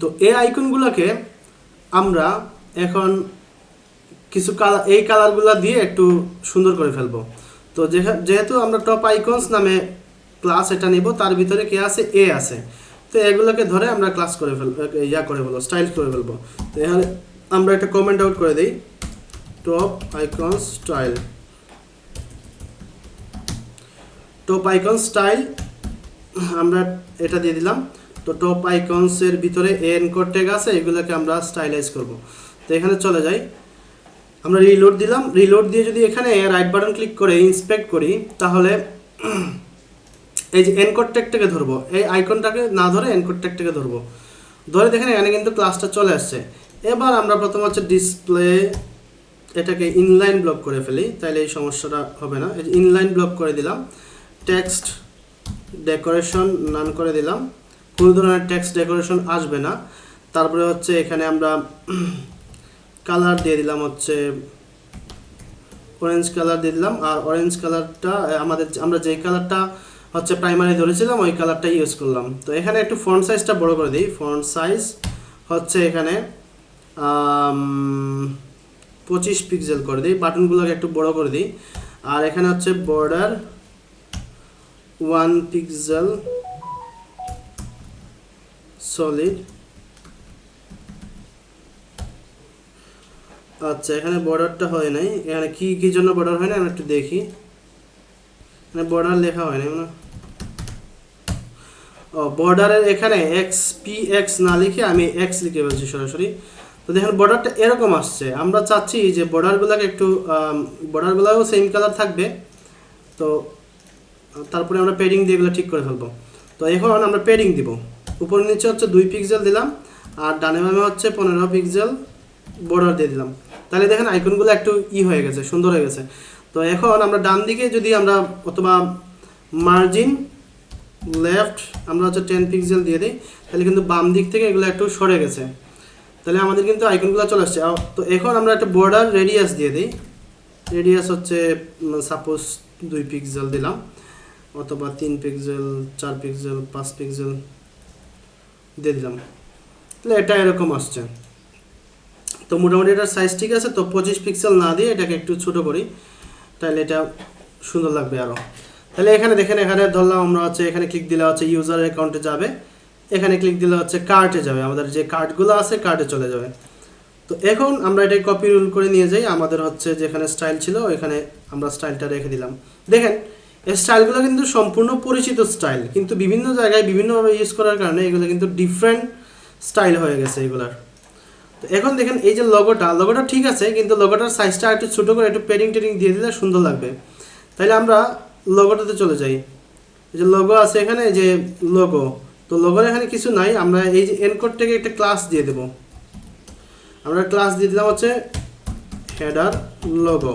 তো এই আইকনগুলোকে আমরা এখন কিছু কালার, এই কালারগুলো দিয়ে একটু সুন্দর করে ফেলবো। তো যেহেতু আমরা টপ আইকনস নামে ক্লাস এটা নিব, তার ভিতরে কে আছে, এ আছে, তো এগুলোকে ধরে আমরা ক্লাস করে ফেলবো, করে ফেলবো, স্টাইল করে ফেলবো। তো এখানে আমরা একটা কমেন্ট আউট করে দিই, top icon style, top icon style আমরা এটা দিয়ে দিলাম। তো টপ আইকনসের ভিতরে এনকোড ট্যাগ আছে, এগুলোকে আমরা স্টাইলাইজ করব। তো এখানে চলে যাই, আমরা রিলোড দিলাম, রিলোড দিয়ে যদি এখানে রাইট বাটন ক্লিক করে ইন্সপেক্ট করি, তাহলে এই যে এনকোড ট্যাগটাকে ধরবো, এই আইকনটাকে না ধরে এনকোড ট্যাগটাকে ধরবো, ধরে দেখেন এখানে কিন্তু ক্লাসটা চলে আসছে। এবার আমরা প্রথম হচ্ছে ডিসপ্লে এটাকে ইনলাইন ব্লক করে ফেলি, তাহলে এই সমস্যাটা হবে না। এই যে ইনলাইন ব্লক করে দিলাম, টেক্সট ডেকোরেশন নান করে দিলাম, কোনো ধরনের টেক্সট ডেকোরেশন আসবে না। তারপরে হচ্ছে এখানে আমরা কালার দিয়ে দিলাম হচ্ছে অরেঞ্জ কালার দিয়ে দিলাম, আর অরেঞ্জ কালারটা আমরা যেই কালারটা হচ্ছে প্রাইমারি ধরেছিলাম ওই কালারটা ইউজ করলাম। তো এখানে একটু ফন্ট সাইজটা বড় করে দিই, ফন্ট সাইজ হচ্ছে এখানে 25 পিক্সেল করে দিই, বাটনগুলোকে একটু বড় করে দিই। আর এখানে হচ্ছে বর্ডার 1 পিক্সেল সলিড। আচ্ছা, এখানে বর্ডারটা হয় নাই, এখানে কি জন্য বর্ডার হয় না আমি একটু দেখি, এখানে বর্ডার লেখা হয় নাই না, ও বর্ডারের এখানে XPX না লিখে আমি X লিখে ফেলছি সরাসরি। তো দেখেন বর্ডারটা এরকম আসছে, আমরা চাচ্ছি যে বর্ডারগুলোকে একটু বর্ডারগুলোও সেম কালার থাকবে। তো তারপরে আমরা পেডিং দিয়ে এগুলো ঠিক করে ফেলবো। তো এখন আমরা পেডিং দিব, উপর নিচে হচ্ছে 2 পিক্সেল দিলাম, আর ডানে বামে হচ্ছে 15 পিক্সেল বর্ডার দিয়ে দিলাম। তাহলে দেখেন আইকনগুলো একটু হয়ে গেছে, সুন্দর হয়ে গেছে। তো এখন আমরা ডান দিকে যদি আমরা অথবা মার্জিন লেফট আমরা হচ্ছে 10 পিক্সেল দিয়ে দিই, তাহলে কিন্তু বাম দিক থেকে এগুলো একটু সরে গেছে, তাহলে আমাদের কিন্তু আইকনগুলো চলে আসছে। তো এখন আমরা একটা বর্ডার রেডিয়াস দিয়ে দিই, রেডিয়াস হচ্ছে সাপোজ 2 পিক্সেল দিলাম, অথবা 3 পিক্সেল 4 পিক্সেল 5 পিক্সেল দিয়ে দিলাম, তাহলে এটা এরকম আসছে। তো মোটামুটি এটার সাইজ ঠিক আছে। তো 25 পিক্সেল না দিয়ে এটাকে একটু ছোটো করি, তাহলে এটা সুন্দর লাগবে আরও। তাহলে এখানে দেখেন, এখানে ধরলাম আমরা হচ্ছে এখানে ক্লিক দিলে হচ্ছে ইউজার অ্যাকাউন্টে যাবে, এখানে ক্লিক দিলে হচ্ছে কার্টে যাবে, আমাদের যে কার্ডগুলো আছে কার্টে চলে যাবে। তো এখন আমরা এটাকে কপি রুল করে নিয়ে যাই, আমাদের হচ্ছে যেখানে স্টাইল ছিল এখানে আমরা স্টাইলটা রেখে দিলাম। দেখেন এই স্টাইলগুলো কিন্তু সম্পূর্ণ পরিচিত স্টাইল, কিন্তু বিভিন্ন জায়গায় বিভিন্নভাবে ইউজ করার কারণে এগুলো কিন্তু ডিফারেন্ট স্টাইল হয়ে গেছে এগুলার। তো এখন দেখেন এই যে লোগোটা ঠিক আছে, কিন্তু লোগোটার সাইজটা একটু ছোটো করে একটু পেডিং টেডিং দিয়ে দিলে সুন্দর লাগবে। তাহলে আমরা লোগোটাতে চলে যাই, এই যে লোগো আছে এখানে, যে লোগো, তো লোগোর এখানে কিছু নাই, আমরা এই যে এনকোড থেকে একটা ক্লাস দিয়ে দেবো, আমরা ক্লাস দিয়ে দিলাম হচ্ছে হেডার লোগো,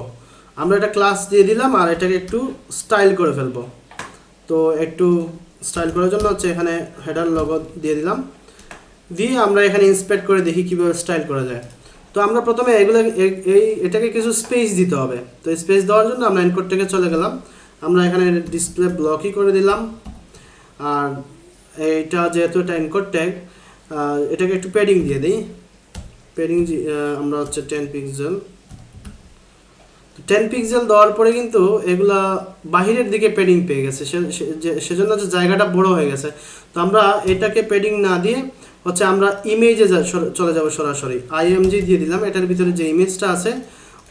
আমরা একটা ক্লাস দিয়ে দিলাম, আর এটাকে একটু স্টাইল করে ফেলবো। তো একটু স্টাইল করার জন্য হচ্ছে এখানে হেডার লোগো দিয়ে দিলাম, দিয়ে আমরা এখানে ইন্সপেক্ট করে দেখি কীভাবে স্টাইল করা যায়। তো আমরা প্রথমে এটাকে কিছু স্পেস দিতে হবে। তো স্পেস দেওয়ার জন্য আমরা এনকোড থেকে চলে গেলাম, আমরা এখানে ডিসপ্লে ব্লকই করে দিলাম। আর এইটা যেহেতু এটা এনকোড ট্যাগ, এটাকে একটু প্যাডিং দিয়ে দিই। প্যাডিং আমরা হচ্ছে 10 পিক্সেল। 10 পিক্সেল দেওয়ার পরে কিন্তু এগুলা বাহিরের দিকে প্যাডিং পেয়ে গেছে, সেজন্য যে জায়গাটা বড় হয়ে গেছে। তো আমরা এটাকে প্যাডিং না দিয়ে হচ্ছে আমরা ইমেজে চলে যাব সরাসরি। আইএমজি দিয়ে দিলাম, এটার ভিতরে যে ইমেজটা আছে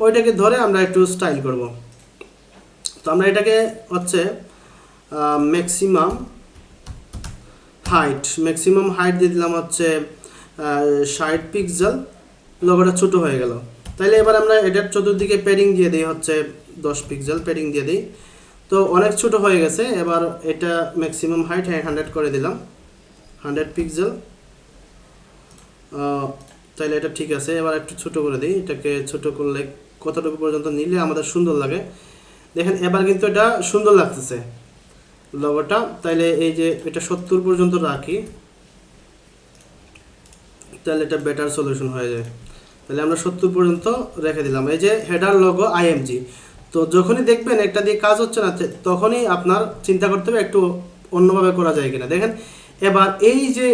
ওইটাকে ধরে আমরা একটু স্টাইল করব। তো আমরা এটাকে হচ্ছে ম্যাক্সিমাম হাইট দিয়ে দিলাম হচ্ছে 60 পিক্সেল। লোগোটা ছোটো হয়ে গেল। তাইলে এবার আমরা এটার চতুর্দিকে প্যাডিং দিয়ে দিই হচ্ছে 10 পিক্সেল প্যাডিং দিয়ে দিই। তো অনেক ছোট হয়ে গেছে। এবার এটা ম্যাক্সিমাম হাইট 100 করে দিলাম, 100 পিক্সেল। তাইলে এটা ঠিক আছে। এবার একটু ছোট করে দিই। এটাকে ছোট করলে কতটুকু পর্যন্ত নিলে আমাদের সুন্দর লাগে দেখেন। এবার কিন্তু এটা সুন্দর লাগতেছে লোগোটা। তাইলে এই যে এটা 70 পর্যন্ত রাখি, তাহলে এটা বেটার সলিউশন হয়ে যায়। তাহলে আমরা 70 পর্যন্ত রেখে দিলাম। এই যে হেডার লোগো আইএমজি। তো যখনই দেখবেন একটা দিয়ে কাজ হচ্ছে না, তখনই আপনার চিন্তা করতে হবে একটু অন্যভাবে করা যায় কিনা। দেখেন এবার এই যে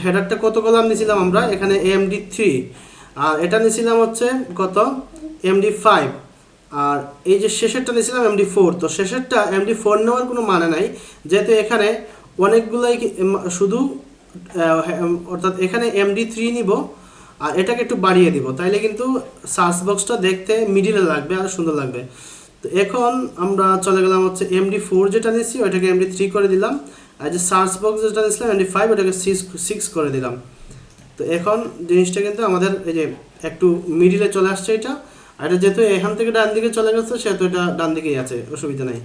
হেডারটা কত কলাম নিয়েছিলাম আমরা, এখানে MD3, আর এটা নিয়েছিলাম হচ্ছে কত MD5, আর এই যে শেষেরটা নিয়েছিলাম MD4। তো শেষেরটা MD4 নেওয়ার কোনো মানে নাই, যেহেতু এখানে অনেকগুলোই শুধু অর্থাৎ এখানে MD3 নিব আর এটাকে একটু বাড়িয়ে দিব, তাইলে কিন্তু সার্চ বক্সটা দেখতে মিডিলে লাগবে আর সুন্দর লাগবে। তো এখন আমরা চলে গেলাম হচ্ছে MD4 যেটা নিয়েছি ওইটাকে MD3 করে দিলাম, আর যে সার্চ বক্স যেটা নিয়েছিলাম MD5 ওটাকে 6 করে দিলাম। তো এখন জিনিসটা কিন্তু আমাদের এই যে একটু মিডিলে চলে আসছে এটা, আর এটা যেহেতু এখান থেকে ডান দিকে চলে গেছে সেহেতু এটা ডান দিকেই আছে, অসুবিধা নাই।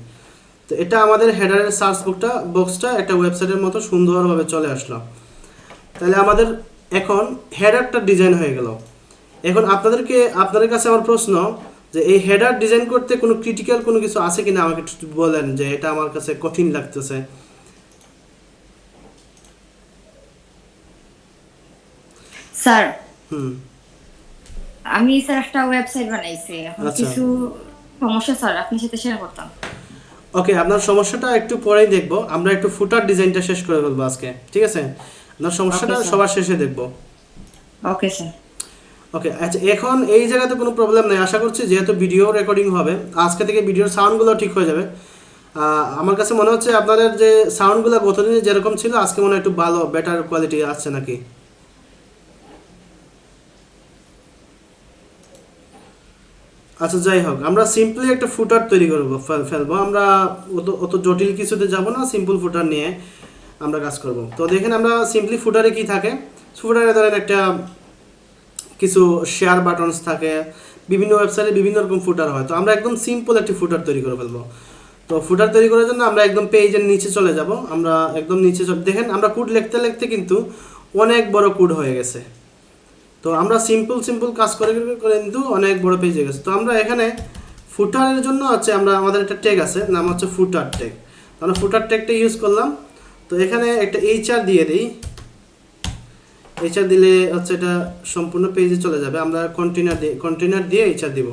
তো এটা আমাদের হেডারের সার্চ বক্সটা একটা ওয়েবসাইটের মতো সুন্দরভাবে চলে আসলো। তাহলে আমাদের এখন হেডারটা ডিজাইন হয়ে গেল। এখন আপনাদের কাছে আমার প্রশ্ন যে এই হেডার ডিজাইন করতে কোনো ক্রিটিক্যাল কোনো কিছু আছে কিনা আমাকে একটু বলেন, যে এটা আমার কাছে কঠিন লাগতেছে। স্যার আমি স্যার একটা ওয়েবসাইট বানাইছি, এখন আচ্ছা। কিছু সমস্যা স্যার আপনার সাথে শেয়ার করতাম। ওকে, আপনার সমস্যাটা একটু পরেই দেখব। আমরা একটু ফুটার ডিজাইনটা শেষ করে ফেলবো আজকে, ঠিক আছে? আপনার সমস্যাটা Okay, sir. সবার শেষে দেখব। Okay sir. ওকে, আচ্ছা এখন এই জায়গাতে কোনো প্রবলেম নেই আশা করছি, যেহেতু ভিডিও রেকর্ডিং হবে আজকে থেকে ভিডিওর সাউন্ডগুলো ঠিক হয়ে যাবে। আমার কাছে মনে হচ্ছে আপনাদের যে সাউন্ডগুলো গতদিনে যেরকম ছিল আজকে মনে হয় একটু ভালো বেটার কোয়ালিটি আসছে নাকি? আচ্ছা যাই হোক, আমরা সিম্পলি একটা ফুটার তৈরি করবো ফেলবো। আমরা অত জটিল কিছুতে যাব না, সিম্পল ফুটার নিয়ে আমরা কাজ করব। তো দেখেন আমরা সিম্পলি ফুটারে কি থাকে, ফুটারে ধরেন একটা কিছু শেয়ার বাটনস থাকে, বিভিন্ন ওয়েবসাইটে বিভিন্ন রকম ফুটার হয়। তো আমরা একদম সিম্পল একটি ফুটার তৈরি করে ফেলবো। তো ফুটার তৈরি করার জন্য আমরা একদম পেজের নিচে চলে যাব। আমরা একদম নিচে দেখেন আমরা কোড লিখতে লিখতে কিন্তু অনেক বড় কোড হয়ে গেছে। তো আমরা সিম্পল কাজ করে কিন্তু অনেক বড় পেজ হয়ে গেছে। তো আমরা এখানে ফুটারের জন্য হচ্ছে আমাদের একটা ট্যাগ আছে, নাম হচ্ছে ফুটার ট্যাগ। আমরা ফুটার ট্যাগটা ইউজ করলাম। তো এখানে একটা HR দিয়ে দিই। HR দিলে হচ্ছে এটা সম্পূর্ণ পেজে চলে যাবে। আমরা কন্টেনার দিয়ে HR দিব।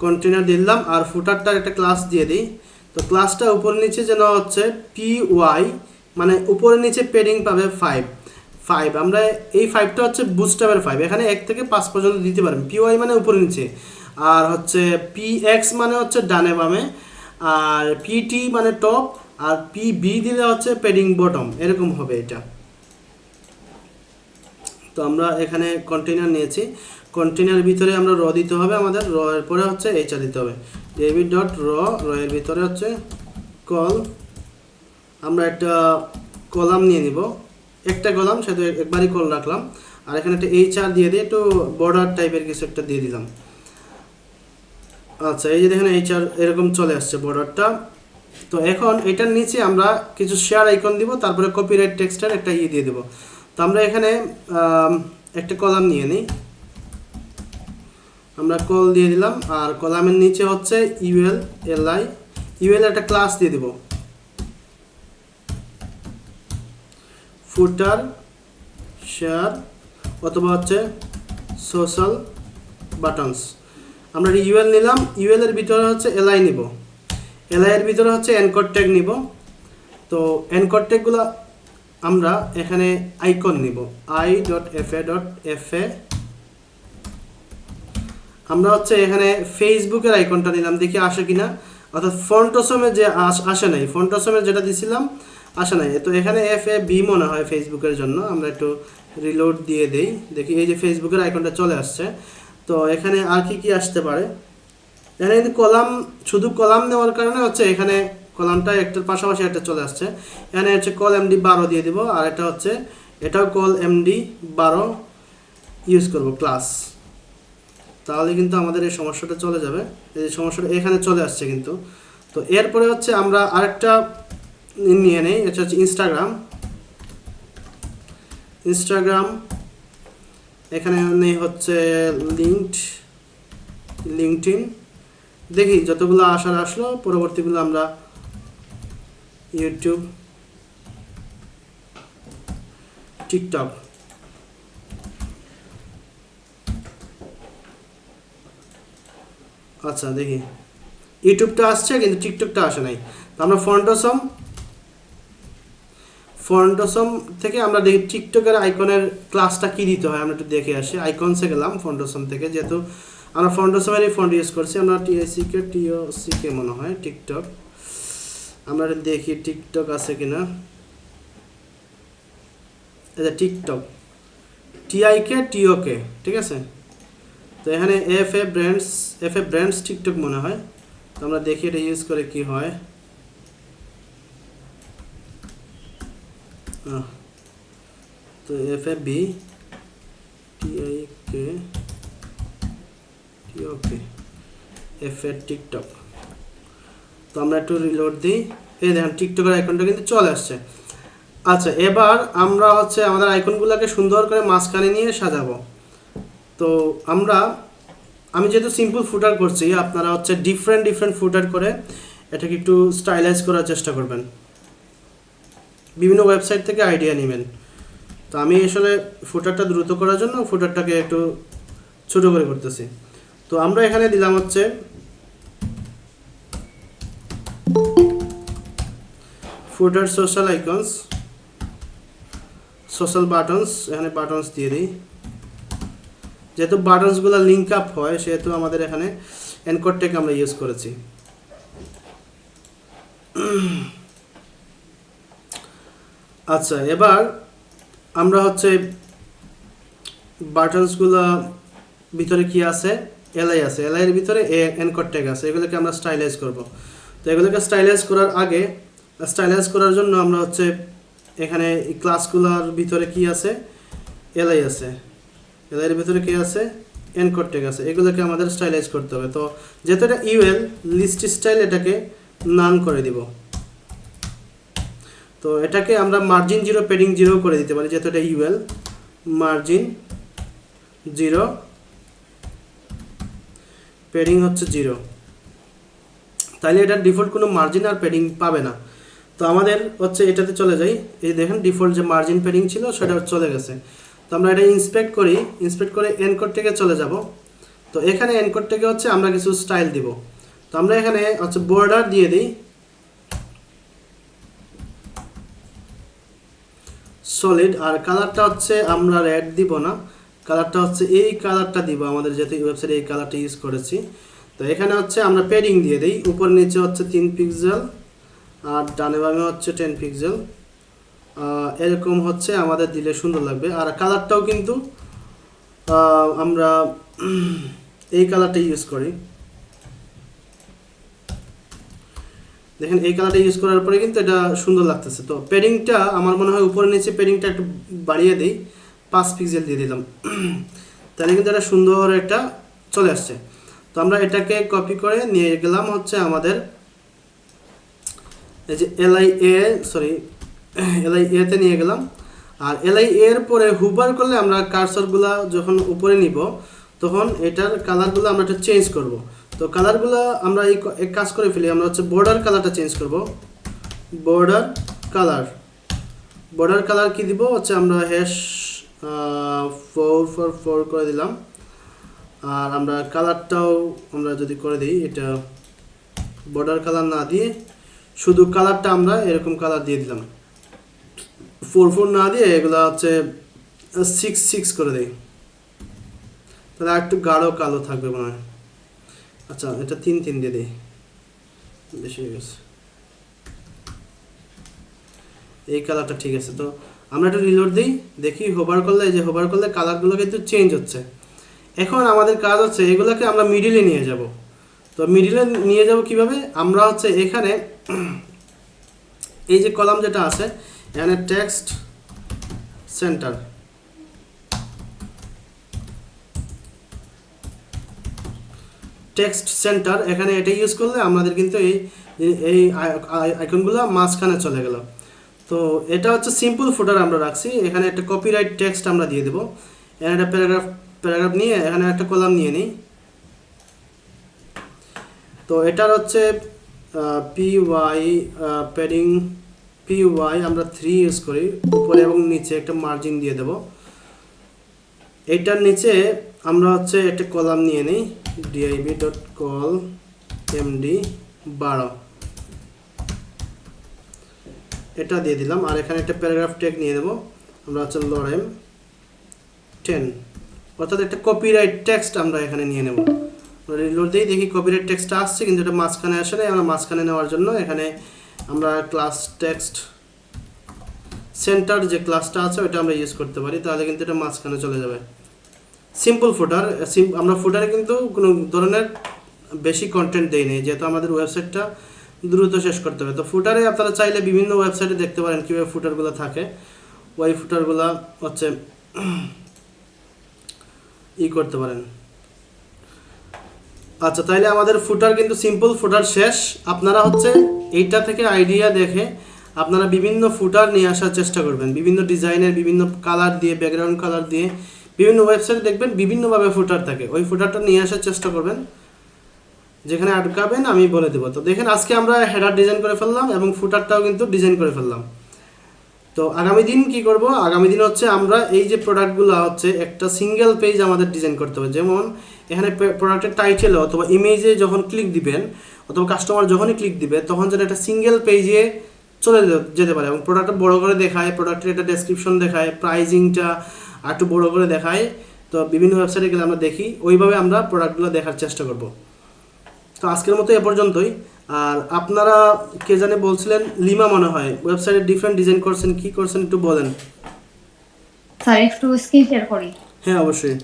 কন্টেনার দিলাম আর ফুটারটার একটা ক্লাস দিয়ে দিই। তো ক্লাসটা উপরে নিচে যেন হচ্ছে PY, মানে উপরে নিচে পেডিং পাবে 5। আমরা এই 5টা হচ্ছে বুস্টআপের 5, এখানে 1 থেকে 5 পর্যন্ত দিতে পারেন। PY মানে উপরে নিচে, আর হচ্ছে PX মানে হচ্ছে ডানে বামে, আর PT মানে টপ, আর PB দিলে হচ্ছে পেডিং বটম, এরকম হবে এটা। তো আমরা এখানে কন্টেনার নিয়েছি, কন্টেনার ভিতরে আমরা র দিতে হবে, আমাদের র এর পরে হচ্ছে HR দিতে হবে। db.র এর ভিতরে হচ্ছে কল, আমরা একটা কলাম নিয়ে নিব, একটা কলাম সেটা একবারই কল রাখলাম। আর এখানে একটা HR দিয়ে দিয়ে একটু বর্ডার টাইপের কিছু একটা দিয়ে দিলাম। আচ্ছা এই যে দেখেন HR এরকম চলে আসছে বর্ডারটা। তো এখন এটার নিচে আমরা কিছু শেয়ার আইকন দিব, তারপরে কপিরাইট টেক্সটের একটা দিয়ে দেব। তো আমরা এখানে একটা কলাম নিয়ে নিই, আমরা কল দিয়ে দিলাম। আর কলামের নিচে হচ্ছে UL একটা ক্লাস দিয়ে দিব, ফুটার শেয়ার অথবা হচ্ছে সোশ্যাল বাটনস। আমরা ইউএল নিলাম, ইউএল এর ভিতরে হচ্ছে এলআই নিব, এলআই এর ভিতরে হচ্ছে এনকোড ট্যাগ নিব। তো এনকোড ট্যাগগুলো আমরা এখানে আইকন নিব, i.fa.fa। আমরা হচ্ছে এখানে ফেসবুকের আইকনটা নিলাম, দেখি আসে কিনা, অর্থাৎ ফন্টসমে যে আসে নাই, ফন্টসমে যেটা দিছিলাম আসে নাই। তো এখানে FAB মনে হয় ফেসবুকের জন্য, আমরা একটু রিলোড দিয়ে দেই, দেখি এই যে ফেসবুকের আইকনটা চলে আসছে। তো এখানে আর কি কি আসতে পারে, এখানে কিন্তু কলাম, শুধু কলাম নেওয়ার কারণে হচ্ছে এখানে কলামটা একটার পাশাপাশি একটা চলে আসছে। এখানে হচ্ছে কল MD12 দিয়ে দিব, আর এটা হচ্ছে এটাও কল MD12 ইউজ করব ক্লাস। তাহলে কিন্তু আমাদের এই সমস্যাটা চলে যাবে, এই সমস্যাটা এখানে চলে আসছে কিন্তু। তো এরপরে হচ্ছে আমরা আরেকটা নিয়ে নেই, এটা হচ্ছে ইনস্টাগ্রাম। এখানে নেই হচ্ছে লিঙ্কডইন। দেখি যতগুলো আসার আসলো, পরবর্তীগুলো আমরা ইউটিউব, টিকটক। আচ্ছা দেখি ইউটিউবটা আসছে কিন্তু টিকটকটা আসে নাই। তো আমরা ফন্টসম থেকে আমরা দেখি টিকটকের আইকনের ক্লাসটা কি দিতে হয়, আমরা একটু দেখে আসি। আইকনসে গেলাম ফন্টসম থেকে, যেহেতু আমরা ফন্টসমেরই ফন্ট ইউজ করছি, আমরা TOCK মনে হয় টিকটক। আমরা দেখি টিকটক আছে কিনা, এটা টিকটক TIK ঠিক আছে। তো এখানে FA ব্র্যান্ডস টিকটক মনে হয়। তো আমরা দেখি এটা ইউজ করে কি হয়। তো FAB TIK FA টিকটক। তো আমরা একটু রিলোড দিই, এই দেখেন টিকটকের আইকনটা কিন্তু চলে আসছে। আচ্ছা এবার আমরা হচ্ছে আমাদের আইকনগুলোকে সুন্দর করে মাঝখানে নিয়ে সাজাবো। তো আমি যেহেতু সিম্পল ফুটার করছি, আপনারা হচ্ছে ডিফারেন্ট ফুটার করে এটাকে একটু স্টাইলাইজ করার চেষ্টা করবেন, বিভিন্ন ওয়েবসাইট থেকে আইডিয়া নেবেন। তো আমি আসলে ফুটারটা দ্রুত করার জন্য ফুটারটাকে একটু ছোট করে করতেছি। তো আমরা এখানে দিলাম হচ্ছে ফুটার সোশ্যাল আইকনস, সোশ্যাল বাটনস, এখানে বাটনস দিয়ে দিই। যেহেতু বাটনসগুলো লিঙ্ক আপ হয় সেহেতু আমাদের এখানে এনকোড ট্যাগ আমরা ইউজ করেছি। আচ্ছা এবার আমরা হচ্ছে বাটনসগুলো ভিতরে কি আছে, এলআই আছে, এলআই এর ভিতরে এনকোড ট্যাগ আছে, এগুলোকে আমরা স্টাইলাইজ করব। তো এগুলোকে স্টাইলাইজ করার আগে, স্টাইলাইজ করার জন্য আমরা হচ্ছে এখানে এই ক্লাসগুলোর ভিতরে কি আছে, এলআই আছে, এলআই এর ভিতরে কি আছে, এনকোড ট্যাগ আছে, এগুলোকে আমাদের স্টাইলাইজ করতে হবে। তো যেহেতু এটা ইউএল লিস্ট স্টাইল, এটাকে নান করে দিব। তো এটাকে আমরা মার্জিন 0 পেডিং 0 করে দিতে পারি, যেহেতু এটা ইউএল মার্জিন 0 পেডিং হচ্ছে 0, তাইলে এটা ডিফল্ট কোনো মার্জিন আর পেডিং পাবে না। তো আমাদের হচ্ছে এটাতে চলে যাই, এই দেখেন ডিফল্ট যে মার্জিন পেডিং ছিল সেটা চলে গেছে। তো আমরা এটা ইন্সপেক্ট করে এনকোড থেকে চলে যাব। তো এখানে এনকোড থেকে হচ্ছে আমরা কিছু স্টাইল দিব। তো আমরা এখানে হচ্ছে বর্ডার দিয়ে দিই সলিড, আর কালারটা হচ্ছে আমরা রেড দিব না, কালারটা হচ্ছে এই কালারটা দিব, আমাদের যেহেতু ওয়েবসাইটে এই কালারটা ইউজ করেছি। তো এখানে হচ্ছে আমরা পেডিং দিয়ে দিই, উপর নিচে হচ্ছে 3 পিক্সেল আর ডানে বামে হচ্ছে 10 পিক্সেল, এরকম হচ্ছে আমাদের দিলে সুন্দর লাগবে। আর কালারটাও কিন্তু আমরা এই কালারটা ইউজ করি, দেখেন এই কালারটা ইউজ করার পরে কিন্তু এটা সুন্দর লাগতেছে। তো পেডিংটা আমার মনে হয় উপরে নিচে পেডিংটা একটু বাড়িয়ে দিই, 5 পিক্সেল দিয়ে দিলাম, তাহলে কিন্তু এটা সুন্দর একটা চলে আসছে। তো আমরা এটাকে কপি করে নিয়ে গেলাম হচ্ছে আমাদের এই যে LIA তে নিয়ে গেলাম। আর LIA এর পরে হুবার করলে আমরা কার্সরগুলা যখন উপরে নিব তখন এটার কালারগুলো আমরা একটু চেঞ্জ করব। তো কালারগুলো আমরা এই কাজ করে ফেলি, আমরা হচ্ছে বর্ডার কালারটা চেঞ্জ করব। বর্ডার কালার কি দিব হচ্ছে আমরা #444 করে দিলাম। আর আমরা কালারটাও আমরা যদি করে দিই, এটা বর্ডার কালার না দিয়ে শুধু কালারটা আমরা এরকম কালার দিয়ে দিলাম, 4 না দিয়ে এগুলো হচ্ছে 6 করে দিই, তাহলে একটু গাঢ় কালো থাকবে মনে হয়। আচ্ছা, এটা 3 দিয়ে দিই, বেশি হয়ে গেছে। এই কালারটা ঠিক আছে। তো আমরা একটা রিলোড দিই, দেখি হোভার করলে, এই যে হোভার করলে কালারগুলো কিন্তু চেঞ্জ হচ্ছে। এখন আমাদের কাজ হচ্ছে এগুলোকে আমরা মিডিলে নিয়ে যাব। তো মিডিলে নিয়ে যাব কিভাবে? আমরা হচ্ছে এখানে এই যে কলাম যেটা আছে এখানে টেক্সট সেন্টার, টেক্সট সেন্টার, এখানে এটা ইউজ করলে আমাদের কিন্তু এই এই আইকনগুলো মাঝখানে চলে গেল। তো এটা হচ্ছে সিম্পল ফুটার আমরা রাখছি। এখানে একটা কপিরাইট টেক্সট আমরা দিয়ে দেবো। এখানে একটা প্যারাগ্রাফ নিয়ে এখানে একটা কলাম নিয়ে নিই। তো এটার হচ্ছে পিওয়াই প্যাডিং, পিওয়াই আমরা 3 ইউজ করি, উপরে এবং নিচে একটা মার্জিন দিয়ে দেব। এটার নিচে আমরা হচ্ছে একটা কলাম নিয়ে নিই, div.col md12, এটা দিয়ে দিলাম। আর এখানে একটা প্যারাগ্রাফ ট্যাগ নিয়ে নেব আমরা হচ্ছে lorem 10, অর্থাৎ একটা কপিরাইট টেক্সট আমরা এখানে নিয়ে নেব। রিলোড দিয়ে দেখি কপিরাইট টেক্সটটা আসছে, কিন্তু এটা মাঝখানে আসে না। আমরা মাঝখানে নেওয়ার জন্য এখানে আমরা ক্লাস টেক্সট সেন্টার যে ক্লাসটা আছে ওটা আমরা ইউজ করতে পারি, তাহলে কিন্তু এটা মাঝখানে চলে যাবে। সিম্পল ফুটার, আমরা ফুটারে কিন্তু কোনো ধরনের বেশি কন্টেন্ট দেই নেই, যেহেতু আমাদের ওয়েবসাইটটা দ্রুত শেষ করতে হবে। তো ফুটারে আপনারা চাইলে বিভিন্ন ওয়েবসাইটে দেখতে পারেন কীভাবে ফুটারগুলো থাকে। ওই ফুটারগুলো হচ্ছে করতে পারেন। আচ্ছা, তাইলে আমাদের ফুটার কিন্তু সিম্পল ফুটার শেষ। আপনারা হচ্ছে এইটা থেকে আইডিয়া দেখে আপনারা বিভিন্ন ফুটার নিয়ে আসার চেষ্টা করবেন, বিভিন্ন ডিজাইনের, বিভিন্ন কালার দিয়ে, ব্যাকগ্রাউন্ড কালার দিয়ে। বিভিন্ন ওয়েবসাইটে দেখবেন বিভিন্নভাবে ফুটার থাকে, ওই ফুটারটা নিয়ে আসার চেষ্টা করবেন। যেখানে আটকাবেন আমি বলে দেবো। তো দেখেন আজকে আমরা হেডার ডিজাইন করে ফেললাম এবং ফুটারটাও কিন্তু ডিজাইন করে ফেললাম। তো আগামী দিন কি করব? আগামী দিন হচ্ছে আমরা এই যে প্রোডাক্টগুলো হচ্ছে একটা সিঙ্গেল পেজ আমাদের ডিজাইন করতে হবে। যেমন এখানে প্রোডাক্টের টাইটেল অথবা ইমেজে যখন ক্লিক দিবেন অথবা কাস্টমার যখনই ক্লিক দিবে তখন যেন একটা সিঙ্গেল পেজে চলে যেতে পারে এবং প্রোডাক্টটা বড় করে দেখায়, প্রোডাক্টের একটা ডেসক্রিপশন দেখায়, প্রাইজিংটা আর একটু বড় করে দেখায়। তো বিভিন্ন ওয়েবসাইটে গেলে আমরা দেখি, ওইভাবে আমরা প্রোডাক্টগুলো দেখার চেষ্টা করব। তো আজকের মতো এ পর্যন্তই। আর আপনারা কে জানে বলছিলেন, লিমা মনে হয়, ওয়েবসাইটে ডিফারেন্ট ডিজাইন করছেন, কি করছেন একটু বলেন। স্যার একটু স্ক্রিন শেয়ার করি। হ্যাঁ, অবশ্যই।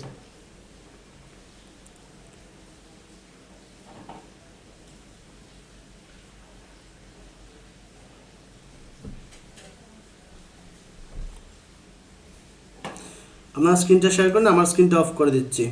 আপনার স্ক্রিনটা শেয়ার করেন, আমার স্ক্রিনটা অফ করে দিচ্ছি।